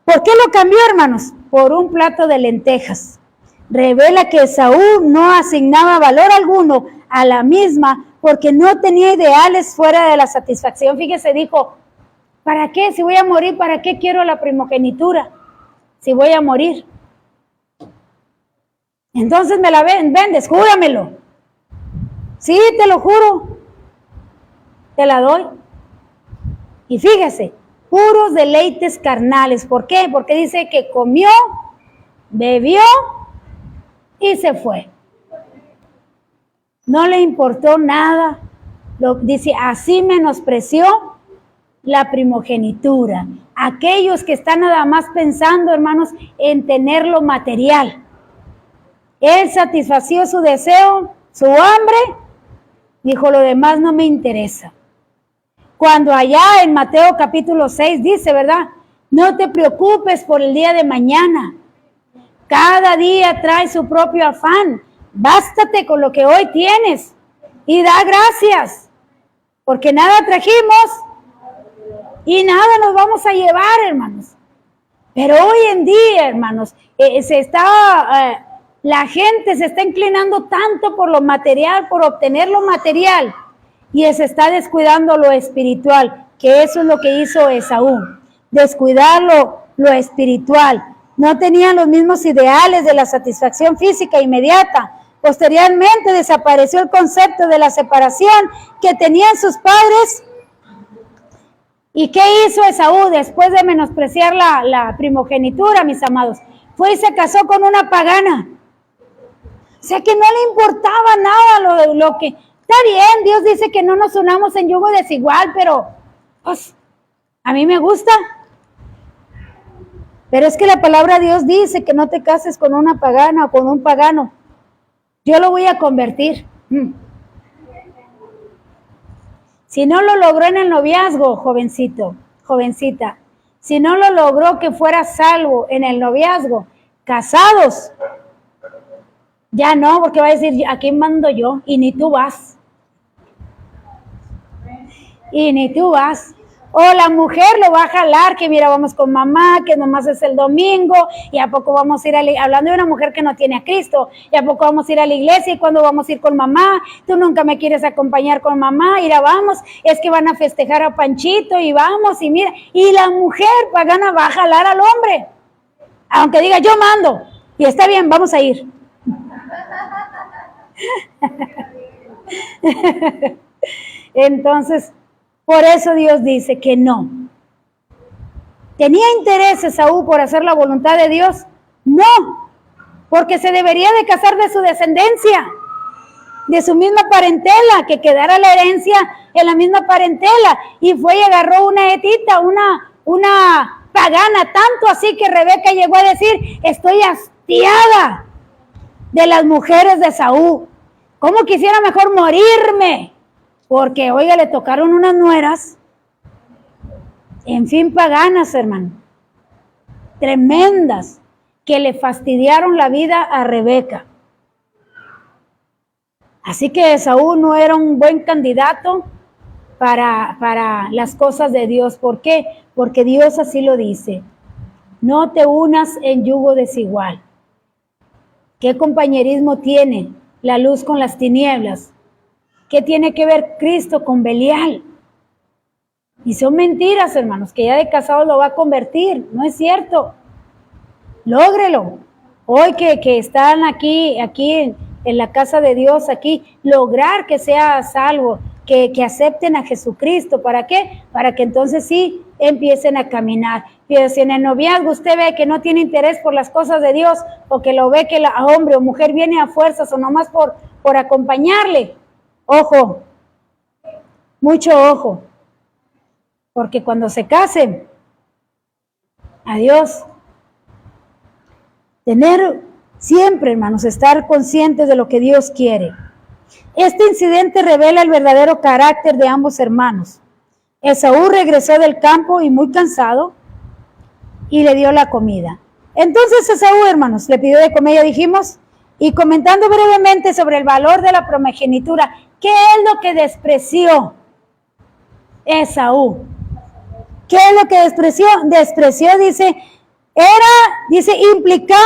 S1: ¿por qué lo cambió, hermanos? Por un plato de lentejas. Revela que Esaú no asignaba valor alguno a la misma porque no tenía ideales fuera de la satisfacción. Fíjese, dijo, ¿para qué? Si voy a morir, ¿para qué quiero la primogenitura? Si voy a morir. Entonces me la vendes, júramelo. Sí, te lo juro. Te la doy. Y fíjese, puros deleites carnales. ¿Por qué? Porque dice que comió, bebió y se fue. No le importó nada. Dice, así menospreció la primogenitura. Aquellos que están nada más pensando, hermanos, en tener lo material. Él satisfació su deseo, su hambre, dijo, lo demás no me interesa. Cuando allá en Mateo capítulo 6 dice, ¿verdad? No te preocupes por el día de mañana. Cada día trae su propio afán. Bástate con lo que hoy tienes y da gracias, porque nada trajimos y nada nos vamos a llevar, hermanos. Pero hoy en día, hermanos, la gente se está inclinando tanto por lo material, por obtener lo material, y se está descuidando lo espiritual, que eso es lo que hizo Esaú, descuidar lo espiritual. No tenían los mismos ideales de la satisfacción física inmediata. Posteriormente desapareció el concepto de la separación que tenían sus padres. ¿Y qué hizo Esaú después de menospreciar la primogenitura, mis amados? Fue y se casó con una pagana. O sea que no le importaba nada lo que... Está bien, Dios dice que no nos unamos en yugo desigual, pero pues a mí me gusta. Pero es que la palabra de Dios dice que no te cases con una pagana o con un pagano. Yo lo voy a convertir. Si no lo logró en el noviazgo, jovencito, jovencita, si no lo logró que fuera salvo en el noviazgo, casados, ya no, porque va a decir, ¿a quién mando yo? Y ni tú vas. Y ni tú vas. O la mujer lo va a jalar, que mira, vamos con mamá, que nomás es el domingo, y a poco vamos a ir hablando de una mujer que no tiene a Cristo, y a poco vamos a ir a la iglesia, y cuando vamos a ir con mamá, tú nunca me quieres acompañar con mamá, mira, vamos, es que van a festejar a Panchito, y vamos, y mira, y la mujer pagana va a jalar al hombre, aunque diga, yo mando, y está bien, vamos a ir. Entonces, por eso Dios dice que no. ¿Tenía interés Esaú por hacer la voluntad de Dios? No, porque se debería de casar de su descendencia, de su misma parentela, que quedara la herencia en la misma parentela. Y fue y agarró una etita, una pagana, tanto así que Rebeca llegó a decir, estoy hastiada de las mujeres de Esaú. ¿Cómo quisiera mejor morirme? Porque, oiga, le tocaron unas nueras, en fin, paganas, hermano, tremendas, que le fastidiaron la vida a Rebeca. Así que Esaú no era un buen candidato para las cosas de Dios. ¿Por qué? Porque Dios así lo dice. No te unas en yugo desigual. ¿Qué compañerismo tiene la luz con las tinieblas? ¿Qué tiene que ver Cristo con Belial? Y son mentiras, hermanos, que ya de casado lo va a convertir. No es cierto. Lógrelo. Hoy que están aquí en la casa de Dios, aquí, lograr que sea salvo, que acepten a Jesucristo. ¿Para qué? Para que entonces sí empiecen a caminar. Pero si en el noviazgo usted ve que no tiene interés por las cosas de Dios, o que lo ve que la hombre o mujer viene a fuerzas o nomás por acompañarle, ojo, mucho ojo, porque cuando se casen, adiós. Tener siempre, hermanos, estar conscientes de lo que Dios quiere. Este incidente revela el verdadero carácter de ambos hermanos. Esaú regresó del campo y muy cansado, y le dio la comida. Entonces Esaú, hermanos, le pidió de comer, ya dijimos, y comentando brevemente sobre el valor de la primogenitura, ¿qué es lo que despreció Esaú? ¿Qué es lo que despreció? Despreció, dice, implicaba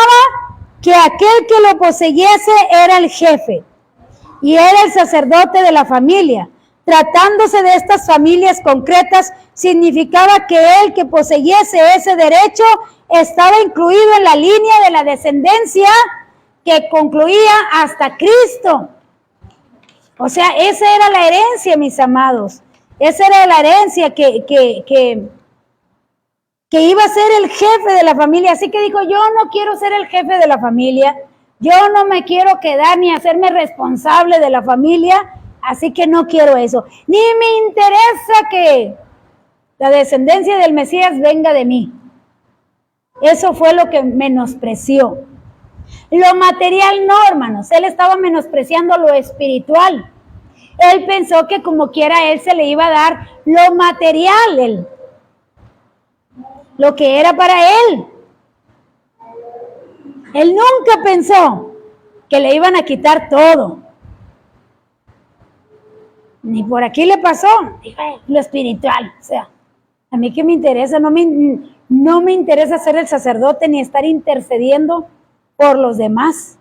S1: que aquel que lo poseyese era el jefe y era el sacerdote de la familia. Tratándose de estas familias concretas, significaba que el que poseyese ese derecho estaba incluido en la línea de la descendencia que concluía hasta Cristo. O sea, esa era la herencia, mis amados. Esa era la herencia que iba a ser el jefe de la familia. Así que dijo, yo no quiero ser el jefe de la familia, yo no me quiero quedar ni hacerme responsable de la familia, así que no quiero eso. Ni me interesa que la descendencia del Mesías venga de mí. Eso fue lo que menospreció. Lo material no, hermanos, él estaba menospreciando lo espiritual. Él pensó que como quiera él se le iba a dar lo material, lo que era para él. Él nunca pensó que le iban a quitar todo. Ni por aquí le pasó lo espiritual. O sea, a mí qué me interesa, no me interesa ser el sacerdote ni estar intercediendo por los demás.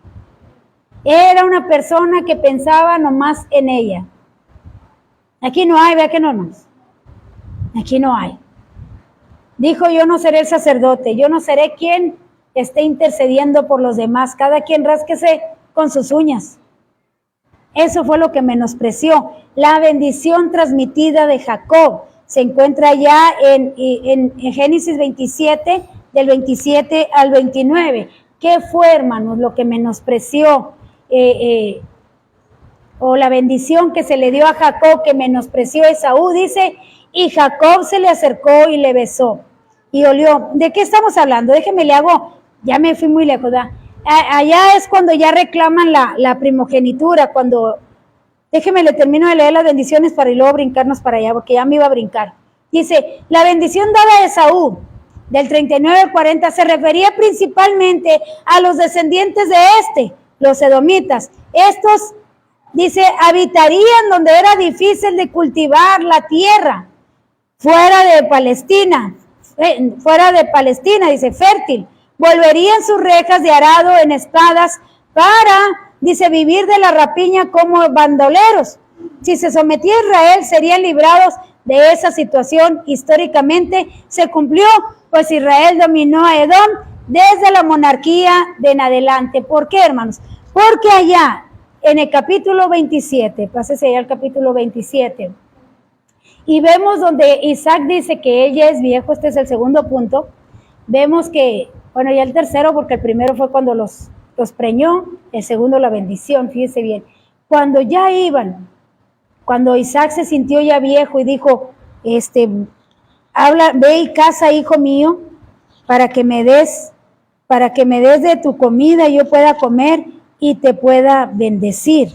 S1: Era una persona que pensaba nomás en ella. Aquí no hay, vea que no más. Aquí no hay. Dijo, yo no seré el sacerdote, yo no seré quien esté intercediendo por los demás. Cada quien rásquese con sus uñas. Eso fue lo que menospreció. La bendición transmitida de Jacob se encuentra ya en Génesis 27, del 27 al 29. ¿Qué fue, hermanos, lo que menospreció? O la bendición que se le dio a Jacob, que menospreció a Esaú, dice, y Jacob se le acercó y le besó, y olió. ¿De qué estamos hablando? Déjeme le hago, ya me fui muy lejos, ¿verdad? Allá es cuando ya reclaman la primogenitura, cuando, déjeme le termino de leer las bendiciones para y luego brincarnos para allá, porque ya me iba a brincar. Dice, la bendición dada a Esaú, del 39 al 40, se refería principalmente a los descendientes de los edomitas. Estos, dice, habitarían donde era difícil de cultivar la tierra, fuera de Palestina, dice, fértil. Volverían sus rejas de arado en espadas para, dice, vivir de la rapiña como bandoleros. Si se sometía a Israel, serían librados de esa situación. Históricamente se cumplió, pues Israel dominó a Edom desde la monarquía de en adelante. ¿Por qué, hermanos? Porque allá, en el capítulo 27, pásese allá al capítulo 27, y vemos donde Isaac dice que él ya es viejo. Este es el segundo punto. Vemos que, bueno, ya el tercero, porque el primero fue cuando los preñó, el segundo la bendición, fíjese bien. Cuando ya iban, cuando Isaac se sintió ya viejo y dijo, ve y casa, hijo mío, para que me des de tu comida y yo pueda comer y te pueda bendecir.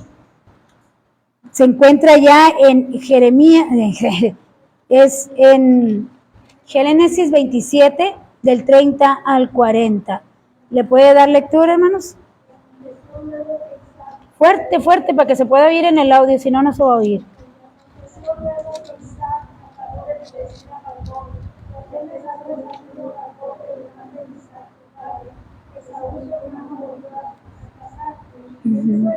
S1: Se encuentra ya en Jeremías, es en Génesis 27, del 30 al 40. ¿Le puede dar lectura, hermanos? Fuerte, fuerte, para que se pueda oír en el audio, si no, no se va a oír. Uh-huh.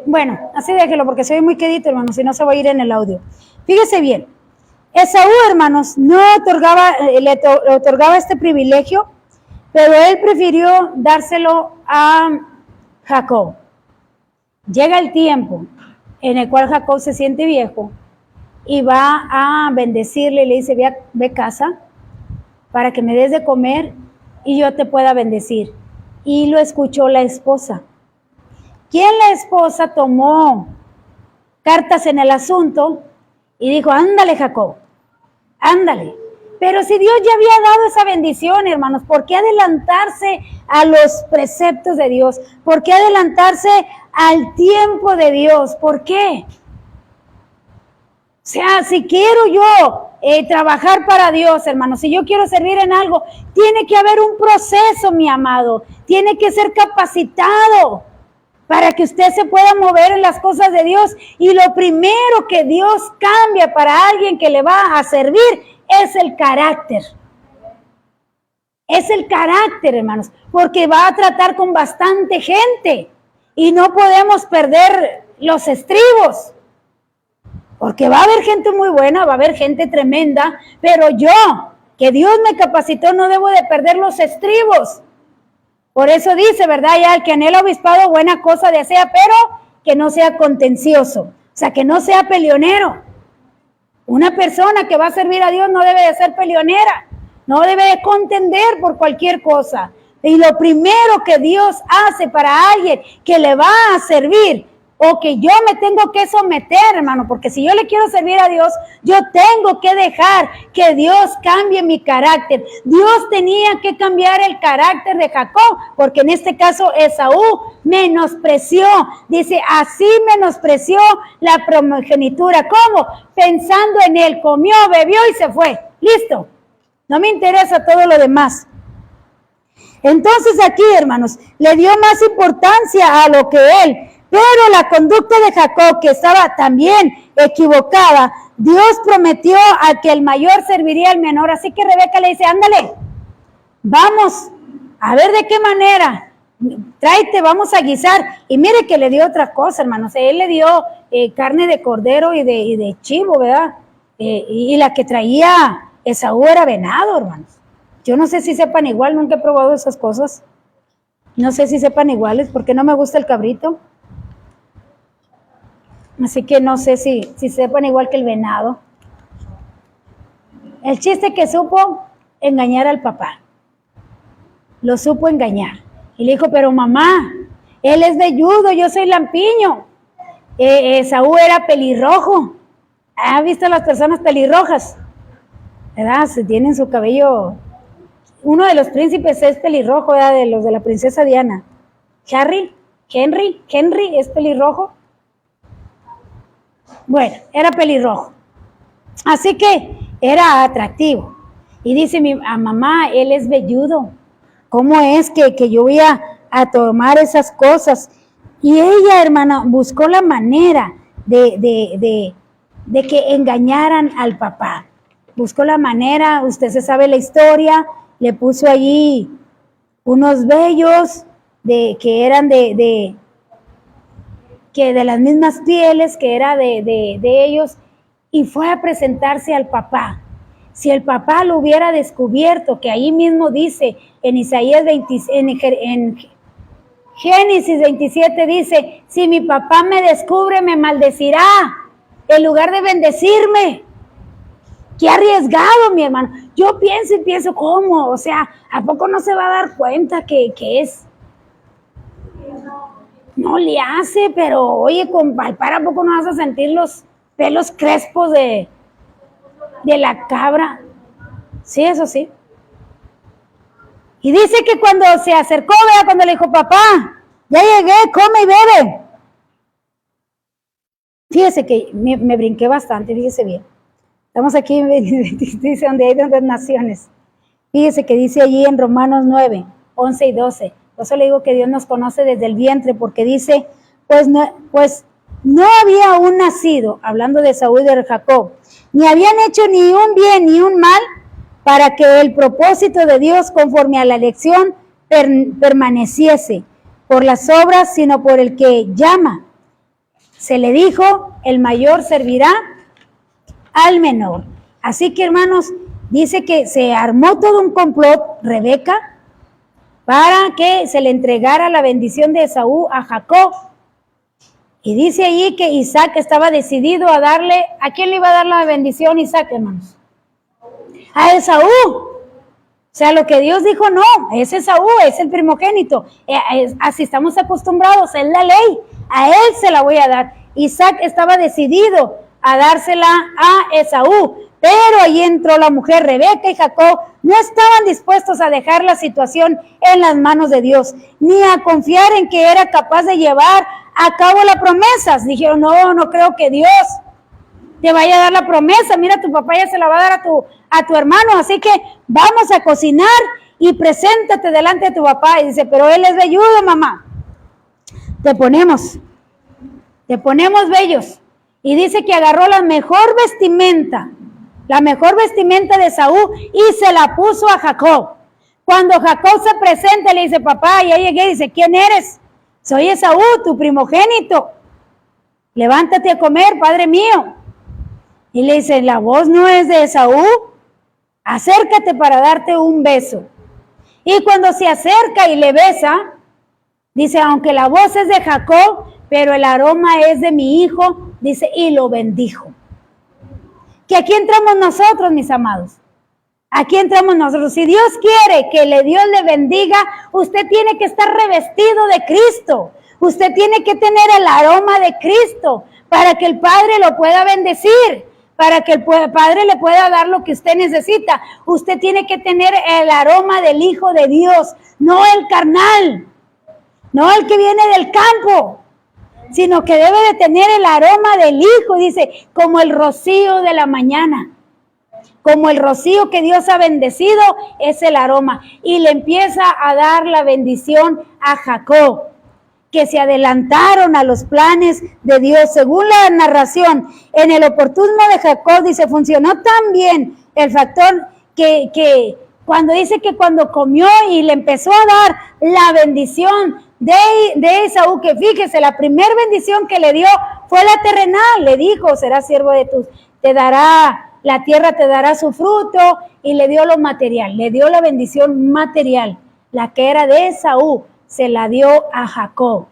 S1: Bueno, así déjelo porque se ve muy quedito, hermanos, si no se va a ir en el audio. Fíjese bien, Esaú, hermanos, no le otorgaba este privilegio, pero él prefirió dárselo a Jacob. Llega el tiempo en el cual Jacob se siente viejo y va a bendecirle y le dice, ve a casa para que me des de comer y yo te pueda bendecir. Y lo escuchó la esposa. ¿Quién la esposa tomó cartas en el asunto y dijo, ándale Jacob, ándale? Pero si Dios ya había dado esa bendición, hermanos, ¿por qué adelantarse a los preceptos de Dios? ¿Por qué adelantarse al tiempo de Dios? ¿Por qué? O sea, si quiero yo trabajar para Dios, hermanos, si yo quiero servir en algo, tiene que haber un proceso, mi amado. Tiene que ser capacitado para que usted se pueda mover en las cosas de Dios. Y lo primero que Dios cambia para alguien que le va a servir es el carácter. Es el carácter, hermanos, porque va a tratar con bastante gente y no podemos perder los estribos. Porque va a haber gente muy buena, va a haber gente tremenda, pero yo, que Dios me capacitó, no debo de perder los estribos. Por eso dice, ¿verdad? Ya el que anhela obispado, buena cosa desea, pero que no sea contencioso, o sea, que no sea peleonero. Una persona que va a servir a Dios no debe de ser peleonera, no debe de contender por cualquier cosa. Y lo primero que Dios hace para alguien que le va a servir, o que yo me tengo que someter, hermano, porque si yo le quiero servir a Dios, yo tengo que dejar que Dios cambie mi carácter. Dios tenía que cambiar el carácter de Jacob, porque en este caso Esaú menospreció, dice, así menospreció la primogenitura. ¿Cómo? Pensando en él, comió, bebió y se fue. Listo. No me interesa todo lo demás. Entonces aquí, hermanos, le dio más importancia a lo que él. Pero la conducta de Jacob, que estaba también equivocada, Dios prometió a que el mayor serviría al menor. Así que Rebeca le dice, ándale, vamos, a ver de qué manera, tráete, vamos a guisar. Y mire que le dio otra cosa, hermanos. Él le dio carne de cordero y de chivo, ¿verdad? Y la que traía Esaú era venado, hermanos. Yo no sé si sepan igual, nunca he probado esas cosas. No sé si sepan iguales, porque no me gusta el cabrito. Así que no sé si sepan igual que el venado. El chiste que supo engañar al papá. Lo supo engañar. Y le dijo, pero mamá, él es velludo, yo soy lampiño. Esaú era pelirrojo. ¿Ha visto a las personas pelirrojas? ¿Verdad? Se tienen su cabello. Uno de los príncipes es pelirrojo, ¿verdad? De los de la princesa Diana. Henry es pelirrojo. Bueno, era pelirrojo. Así que era atractivo. Y dice a mamá, él es velludo. ¿Cómo es que yo voy a tomar esas cosas? Y ella, hermana, buscó la manera de que engañaran al papá. Buscó la manera, usted se sabe la historia, le puso allí unos vellos que eran de las mismas pieles, que era de ellos, y fue a presentarse al papá. Si el papá lo hubiera descubierto, que ahí mismo dice en Isaías 20, en Génesis 27 dice, si mi papá me descubre, me maldecirá, en lugar de bendecirme. Qué arriesgado, mi hermano. Yo pienso, ¿cómo? O sea, ¿a poco no se va a dar cuenta que es? No le hace, pero oye, con palpar, ¿a poco no vas a sentir los pelos crespos de la cabra? Sí, eso sí. Y dice que cuando se acercó, vea, cuando le dijo, papá, ya llegué, come y bebe. Fíjese que me brinqué bastante, fíjese bien. Estamos aquí, dice, donde hay 2 naciones. Fíjese que dice allí en Romanos 9, 11 y 12. Por eso le digo que Dios nos conoce desde el vientre, porque dice, pues no había aún nacido, hablando de Saúl y de Jacob, ni habían hecho ni un bien ni un mal, para que el propósito de Dios conforme a la elección permaneciese por las obras, sino por el que llama. Se le dijo, el mayor servirá al menor. Así que, hermanos, dice que se armó todo un complot, Rebeca, para que se le entregara la bendición de Esaú a Jacob. Y dice allí que Isaac estaba decidido a darle, ¿a quién le iba a dar la bendición Isaac, hermanos? A Esaú. O sea, lo que Dios dijo, no, es Esaú, es el primogénito. Así estamos acostumbrados, es la ley. A él se la voy a dar. Isaac estaba decidido a dársela a Esaú, pero ahí entró la mujer Rebeca y Jacob. No estaban dispuestos a dejar la situación en las manos de Dios, ni a confiar en que era capaz de llevar a cabo las promesas. Dijeron, no creo que Dios te vaya a dar la promesa. Mira, tu papá ya se la va a dar a tu hermano, así que vamos a cocinar y preséntate delante de tu papá. Y dice, pero él es velludo, mamá. Te ponemos vellos. Y dice que agarró la mejor vestimenta de Saúl y se la puso a Jacob. Cuando Jacob se presenta, le dice, papá, ya llegué. Dice, ¿quién eres? Soy Esaú, tu primogénito. Levántate a comer, padre mío. Y le dice, la voz no es de Esaú, acércate para darte un beso. Y cuando se acerca y le besa, dice, aunque la voz es de Jacob, pero el aroma es de mi hijo, dice, y lo bendijo. Que aquí entramos nosotros, mis amados. Aquí entramos nosotros. Si Dios quiere que Dios le bendiga, usted tiene que estar revestido de Cristo. Usted tiene que tener el aroma de Cristo para que el Padre lo pueda bendecir, para que el Padre le pueda dar lo que usted necesita. Usted tiene que tener el aroma del Hijo de Dios, no el carnal, no el que viene del campo, sino que debe de tener el aroma del Hijo, dice, como el rocío de la mañana. Como el rocío que Dios ha bendecido, es el aroma. Y le empieza a dar la bendición a Jacob, que se adelantaron a los planes de Dios. Según la narración, en el oportunismo de Jacob, dice, funcionó tan bien el factor que cuando dice que cuando comió y le empezó a dar la bendición de Esaú, que fíjese, la primera bendición que le dio fue la terrenal. Le dijo, serás siervo de la tierra te dará su fruto, y le dio lo material, le dio la bendición material, la que era de Esaú, se la dio a Jacob.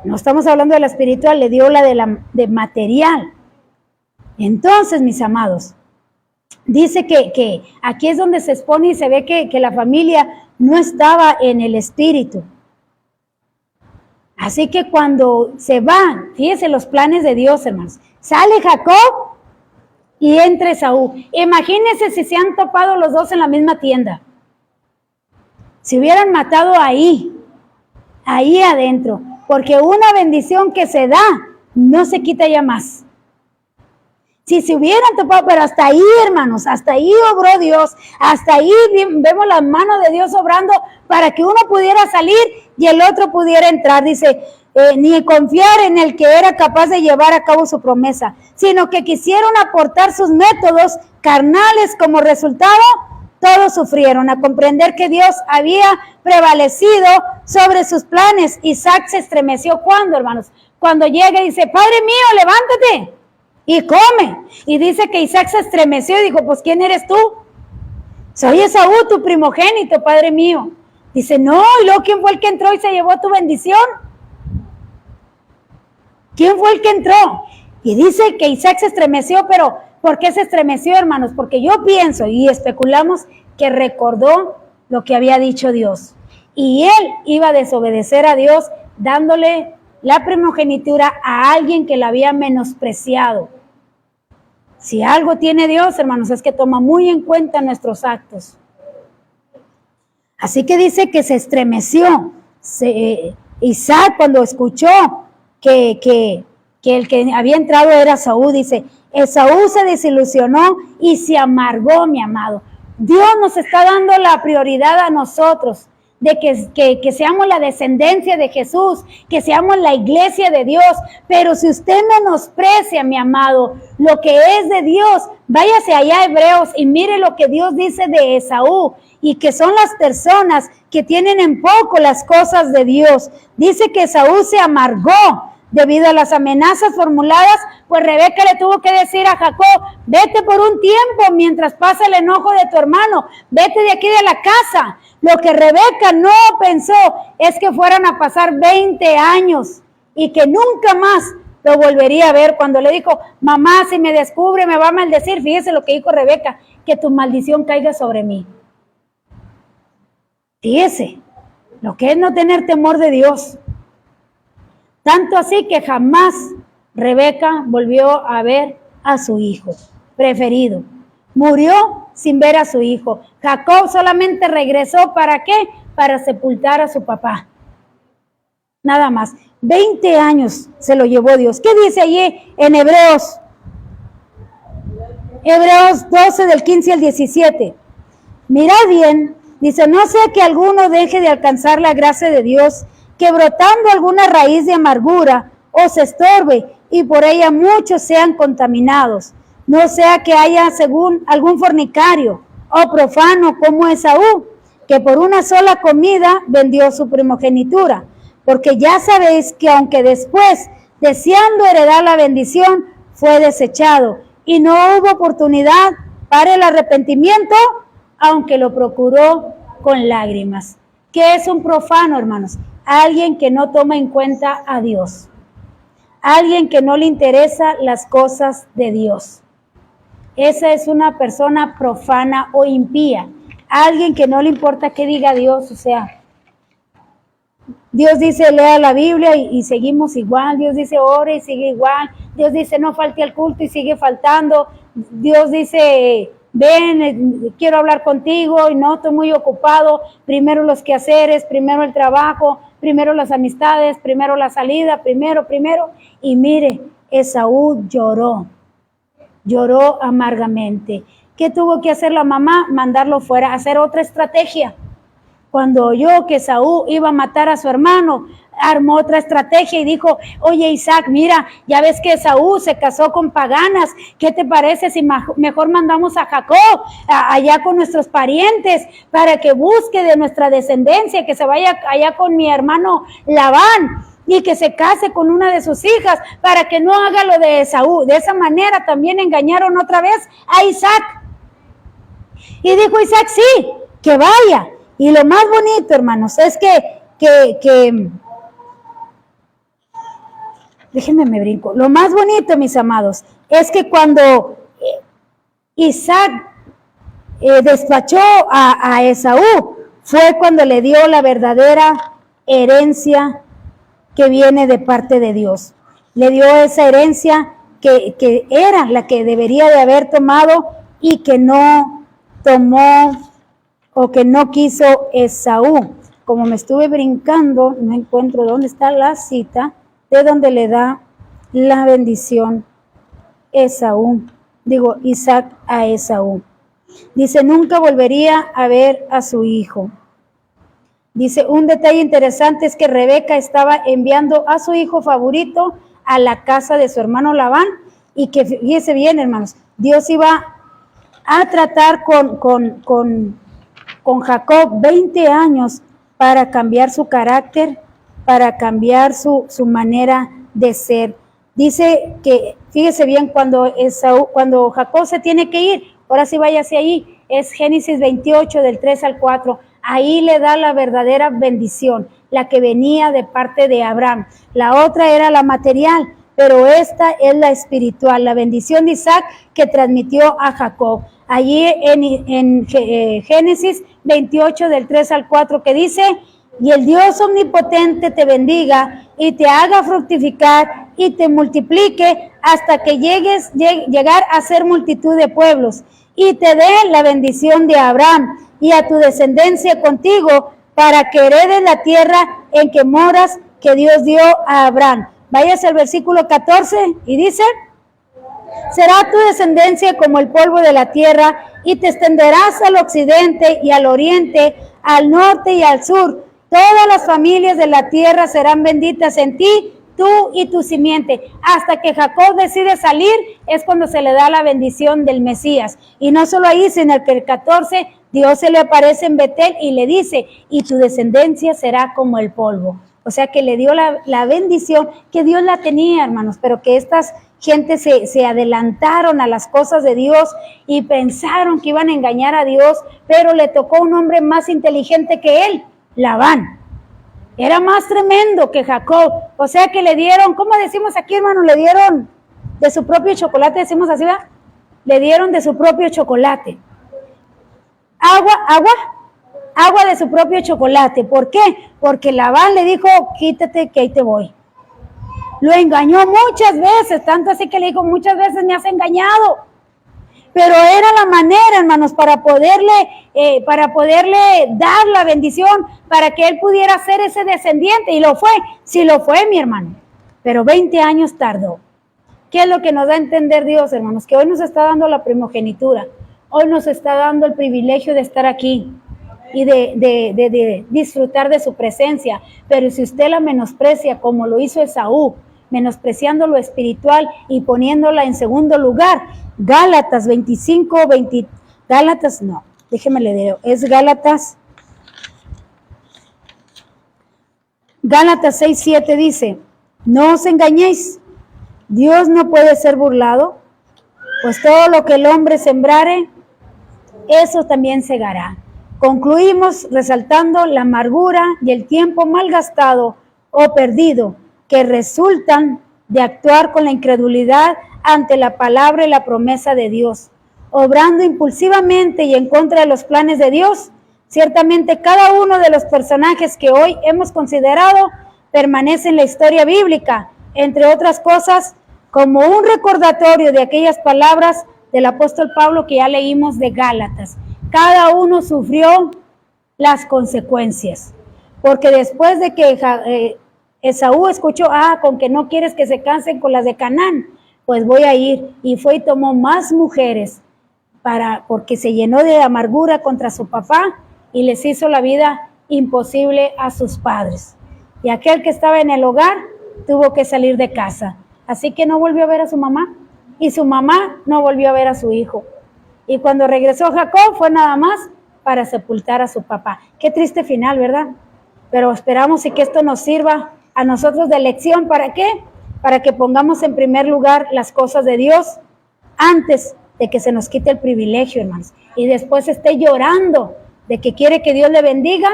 S1: No estamos hablando de la espiritual, le dio la de material. Entonces, mis amados, dice que aquí es donde se expone y se ve que la familia no estaba en el espíritu. Así que cuando se van, fíjense los planes de Dios, hermanos, sale Jacob y entra Esaú. Imagínense si se han topado los dos en la misma tienda. Se hubieran matado ahí adentro, porque una bendición que se da no se quita ya más. Si se hubieran topado, pero hasta ahí, hermanos, hasta ahí obró Dios, hasta ahí vemos la mano de Dios obrando para que uno pudiera salir y el otro pudiera entrar. Dice, ni confiar en el que era capaz de llevar a cabo su promesa, sino que quisieron aportar sus métodos carnales. Como resultado, todos sufrieron. A comprender que Dios había prevalecido sobre sus planes, Isaac se estremeció. ¿Cuándo, hermanos? Cuando llega y dice, Padre mío, levántate y come. Y dice que Isaac se estremeció y dijo, pues ¿quién eres tú? Soy Esaú, tu primogénito, Padre mío. Dice, no, y luego ¿quién fue el que entró y se llevó tu bendición? ¿Quién fue el que entró? Y dice que Isaac se estremeció, pero ¿por qué se estremeció, hermanos? Porque yo pienso y especulamos que recordó lo que había dicho Dios. Y él iba a desobedecer a Dios dándole la primogenitura a alguien que la había menospreciado. Si algo tiene Dios, hermanos, es que toma muy en cuenta nuestros actos. Así que dice que se estremeció. Isaac, cuando escuchó que el que había entrado era Esaú, dice, Esaú se desilusionó y se amargó, mi amado. Dios nos está dando la prioridad a nosotros, de que seamos la descendencia de Jesús, que seamos la iglesia de Dios. Pero si usted menosprecia, mi amado, lo que es de Dios, váyase allá a Hebreos y mire lo que Dios dice de Esaú, y que son las personas que tienen en poco las cosas de Dios. Dice que Esaú se amargó debido a las amenazas formuladas, pues Rebeca le tuvo que decir a Jacob, vete por un tiempo mientras pasa el enojo de tu hermano, vete de aquí de la casa. Lo que Rebeca no pensó es que fueran a pasar 20 años y que nunca más lo volvería a ver. Cuando le dijo, mamá, si me descubre me va a maldecir, fíjese lo que dijo Rebeca, que tu maldición caiga sobre mí. Fíjese lo que es no tener temor de Dios. Tanto así que jamás Rebeca volvió a ver a su hijo preferido. Murió sin ver a su hijo. Jacob solamente regresó, ¿para qué? Para sepultar a su papá. Nada más. 20 años se lo llevó Dios. ¿Qué dice allí en Hebreos? Hebreos 12 del 15 al 17. Mirad bien, dice, no sea que alguno deje de alcanzar la gracia de Dios, que brotando alguna raíz de amargura os estorbe y por ella muchos sean contaminados. No sea que haya según algún fornicario o profano como Esaú, que por una sola comida vendió su primogenitura. Porque ya sabéis que aunque después, deseando heredar la bendición, fue desechado y no hubo oportunidad para el arrepentimiento, aunque lo procuró con lágrimas. ¿Qué es un profano, hermanos? Alguien que no toma en cuenta a Dios. Alguien que no le interesa las cosas de Dios. Esa es una persona profana o impía. Alguien que no le importa qué diga Dios, o sea, Dios dice lea la Biblia y seguimos igual. Dios dice ore y sigue igual. Dios dice no falte al culto y sigue faltando. Dios dice ven, quiero hablar contigo y no, estoy muy ocupado. Primero los quehaceres, primero el trabajo, primero las amistades, primero la salida, primero. Y mire, Esaú lloró amargamente. ¿Qué tuvo que hacer la mamá? Mandarlo fuera, hacer otra estrategia. Cuando oyó que Esaú iba a matar a su hermano, armó otra estrategia y dijo, oye Isaac, mira, ya ves que Esaú se casó con paganas, ¿qué te parece si mejor mandamos a Jacob allá con nuestros parientes para que busque de nuestra descendencia, que se vaya allá con mi hermano Labán y que se case con una de sus hijas para que no haga lo de Esaú? De esa manera también engañaron otra vez a Isaac. Y dijo Isaac, sí, que vaya. Y lo más bonito, hermanos, es que déjenme me brinco. Lo más bonito, mis amados, es que cuando Isaac despachó a Esaú, fue cuando le dio la verdadera herencia que viene de parte de Dios. Le dio esa herencia que era la que debería de haber tomado y que no tomó o que no quiso Esaú. Como me estuve brincando, no encuentro dónde está la cita de donde le da la bendición Isaac a Esaú. Dice, nunca volvería a ver a su hijo. Dice, un detalle interesante es que Rebeca estaba enviando a su hijo favorito a la casa de su hermano Labán, y que, fíjese bien, hermanos, Dios iba a tratar con Jacob 20 años para cambiar su carácter, para cambiar su manera de ser. Dice que, fíjese bien, cuando Jacob se tiene que ir, ahora sí váyase ahí, es Génesis 28 del 3 al 4, ahí le da la verdadera bendición, la que venía de parte de Abraham. La otra era la material, pero esta es la espiritual, la bendición de Isaac que transmitió a Jacob. Allí en Génesis 28 del 3 al 4 que dice, y el Dios omnipotente te bendiga y te haga fructificar y te multiplique hasta que llegar a ser multitud de pueblos, y te dé la bendición de Abraham y a tu descendencia contigo, para que heredes la tierra en que moras, que Dios dio a Abraham. Váyase al versículo 14 y dice, será tu descendencia como el polvo de la tierra, y te extenderás al occidente y al oriente, al norte y al sur. Todas las familias de la tierra serán benditas en ti, tú y tu simiente. Hasta que Jacob decide salir, es cuando se le da la bendición del Mesías. Y no solo ahí, sino que el 14, Dios se le aparece en Betel y le dice, y tu descendencia será como el polvo. O sea que le dio la bendición, que Dios la tenía, hermanos, pero que estas gentes se adelantaron a las cosas de Dios y pensaron que iban a engañar a Dios, pero le tocó un hombre más inteligente que él, Labán. Era más tremendo que Jacob. O sea que le dieron, ¿cómo decimos aquí, hermano? Le dieron de su propio chocolate, decimos así, ¿verdad? Le dieron de su propio chocolate. Agua de su propio chocolate. ¿Por qué? Porque Labán le dijo, quítate que ahí te voy. Lo engañó muchas veces, tanto así que le dijo, muchas veces me has engañado. Pero era la manera, hermanos, para poderle dar la bendición, para que él pudiera ser ese descendiente. Y lo fue, sí lo fue, mi hermano. Pero 20 años tardó. ¿Qué es lo que nos da a entender Dios, hermanos? Que hoy nos está dando la primogenitura. Hoy nos está dando el privilegio de estar aquí y de disfrutar de su presencia. Pero si usted la menosprecia como lo hizo Esaú, menospreciando lo espiritual y poniéndola en segundo lugar, Gálatas 25, 20, Gálatas, no, déjeme le digo, es Gálatas 6, 7 dice, no os engañéis, Dios no puede ser burlado, pues todo lo que el hombre sembrare, eso también segará. Concluimos resaltando la amargura y el tiempo malgastado o perdido que resultan de actuar con la incredulidad ante la palabra y la promesa de Dios, obrando impulsivamente y en contra de los planes de Dios. Ciertamente cada uno de los personajes que hoy hemos considerado permanece en la historia bíblica, entre otras cosas, como un recordatorio de aquellas palabras del apóstol Pablo que ya leímos de Gálatas. Cada uno sufrió las consecuencias, porque después de que Esaú escuchó, con que no quieres que se casen con las de Canaán, pues voy a ir, y fue y tomó más mujeres, porque se llenó de amargura contra su papá y les hizo la vida imposible a sus padres. Y aquel que estaba en el hogar tuvo que salir de casa, así que no volvió a ver a su mamá, y su mamá no volvió a ver a su hijo. Y cuando regresó Jacob fue nada más para sepultar a su papá. Qué triste final, ¿verdad? Pero esperamos y que esto nos sirva a nosotros de lección. ¿Para qué? Para que pongamos en primer lugar las cosas de Dios antes de que se nos quite el privilegio, hermanos. Y después esté llorando de que quiere que Dios le bendiga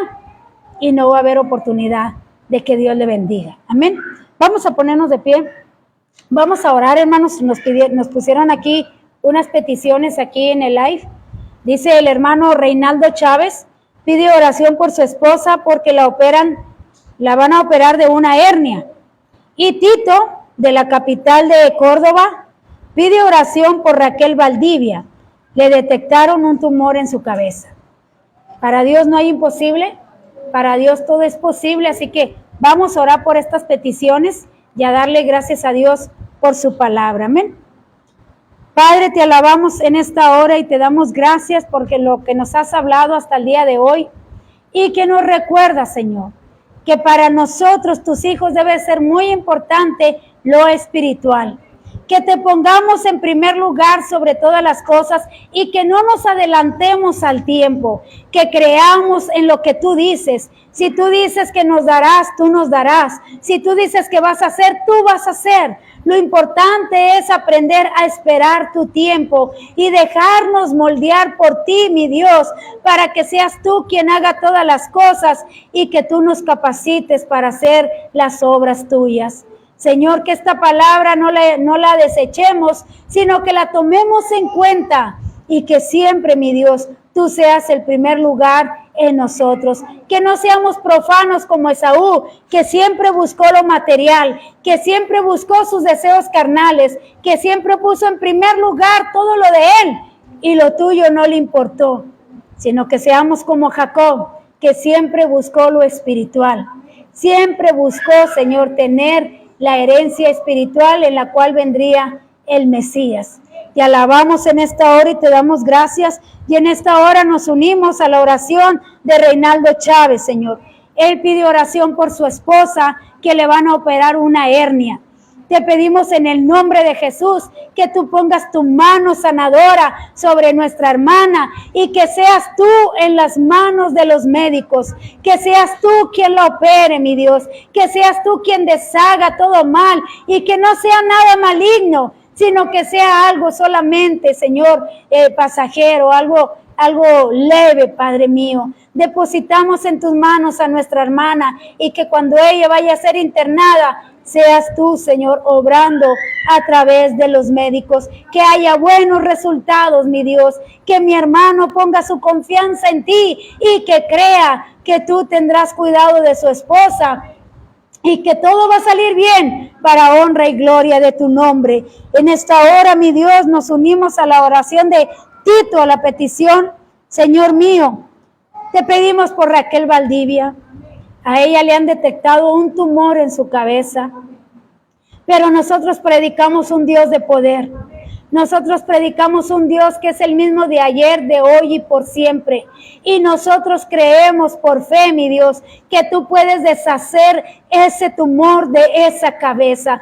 S1: y no va a haber oportunidad de que Dios le bendiga. Amén. Vamos a ponernos de pie. Vamos a orar, hermanos. Nos pusieron aquí unas peticiones aquí en el live. Dice el hermano Reinaldo Chávez, pide oración por su esposa porque la van a operar de una hernia. Y Tito, de la capital de Córdoba, pide oración por Raquel Valdivia. Le detectaron un tumor en su cabeza. Para Dios no hay imposible, para Dios todo es posible, así que vamos a orar por estas peticiones y a darle gracias a Dios por su palabra. Amén. Padre, te alabamos en esta hora y te damos gracias porque lo que nos has hablado hasta el día de hoy y que nos recuerda, Señor, que para nosotros, tus hijos, debe ser muy importante lo espiritual. Que te pongamos en primer lugar sobre todas las cosas y que no nos adelantemos al tiempo, que creamos en lo que tú dices. Si tú dices que nos darás, tú nos darás. Si tú dices que vas a hacer, tú vas a hacer. Lo importante es aprender a esperar tu tiempo y dejarnos moldear por ti, mi Dios, para que seas tú quien haga todas las cosas y que tú nos capacites para hacer las obras tuyas. Señor, que esta palabra no la desechemos, sino que la tomemos en cuenta y que siempre, mi Dios, tú seas el primer lugar en nosotros. Que no seamos profanos como Esaú, que siempre buscó lo material, que siempre buscó sus deseos carnales, que siempre puso en primer lugar todo lo de él y lo tuyo no le importó, sino que seamos como Jacob, que siempre buscó lo espiritual. Siempre buscó, Señor, tener la herencia espiritual en la cual vendría el Mesías. Te alabamos en esta hora y te damos gracias. Y en esta hora nos unimos a la oración de Reinaldo Chávez, Señor. Él pide oración por su esposa, que le van a operar una hernia. Te pedimos en el nombre de Jesús que tú pongas tu mano sanadora sobre nuestra hermana y que seas tú en las manos de los médicos, que seas tú quien la opere, mi Dios, que seas tú quien deshaga todo mal y que no sea nada maligno, sino que sea algo solamente, Señor, pasajero, algo leve, Padre mío. Depositamos en tus manos a nuestra hermana y que cuando ella vaya a ser internada, seas tú, Señor, obrando a través de los médicos, que haya buenos resultados, mi Dios, que mi hermano ponga su confianza en ti y que crea que tú tendrás cuidado de su esposa y que todo va a salir bien para honra y gloria de tu nombre. En esta hora, mi Dios, nos unimos a la oración de Tito, a la petición, Señor mío, te pedimos por Raquel Valdivia. A ella le han detectado un tumor en su cabeza, pero nosotros predicamos un Dios de poder. Nosotros predicamos un Dios que es el mismo de ayer, de hoy y por siempre. Y nosotros creemos por fe, mi Dios, que tú puedes deshacer ese tumor de esa cabeza.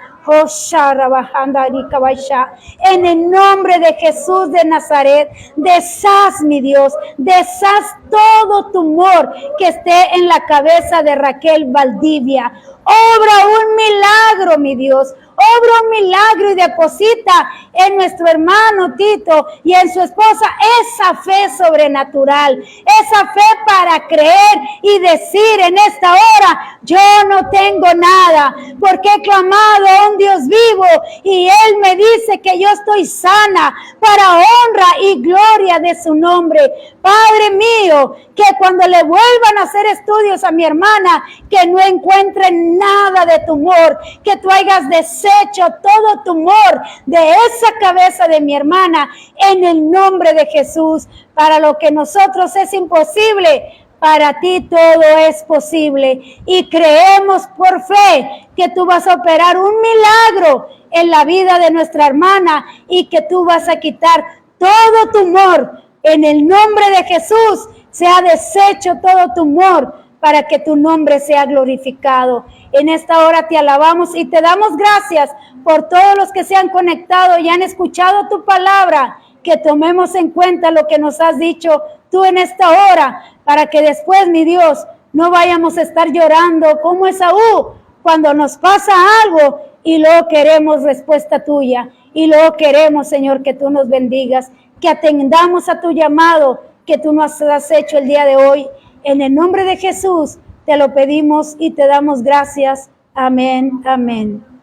S1: En el nombre de Jesús de Nazaret, deshaz, mi Dios, deshaz todo tumor que esté en la cabeza de Raquel Valdivia. Obra un milagro, mi Dios. Obra un milagro y deposita en nuestro hermano Tito y en su esposa esa fe sobrenatural, esa fe para creer y decir en esta hora, yo no tengo nada, porque he clamado a un Dios vivo y Él me dice que yo estoy sana para honra y gloria de su nombre. Padre mío, que cuando le vuelvan a hacer estudios a mi hermana, que no encuentren nada de tumor, que tú hayas deshecho todo tumor de esa cabeza de mi hermana en el nombre de Jesús. Para lo que nosotros es imposible, para ti todo es posible y creemos por fe que tú vas a operar un milagro en la vida de nuestra hermana y que tú vas a quitar todo tumor. En el nombre de Jesús se ha deshecho todo tumor para que tu nombre sea glorificado. En esta hora te alabamos y te damos gracias por todos los que se han conectado y han escuchado tu palabra, que tomemos en cuenta lo que nos has dicho tú en esta hora, para que después, mi Dios, no vayamos a estar llorando como Esaú cuando nos pasa algo y luego queremos respuesta tuya y luego queremos, Señor, que tú nos bendigas, que atendamos a tu llamado que tú nos has hecho el día de hoy. En el nombre de Jesús te lo pedimos y te damos gracias. Amén, amén.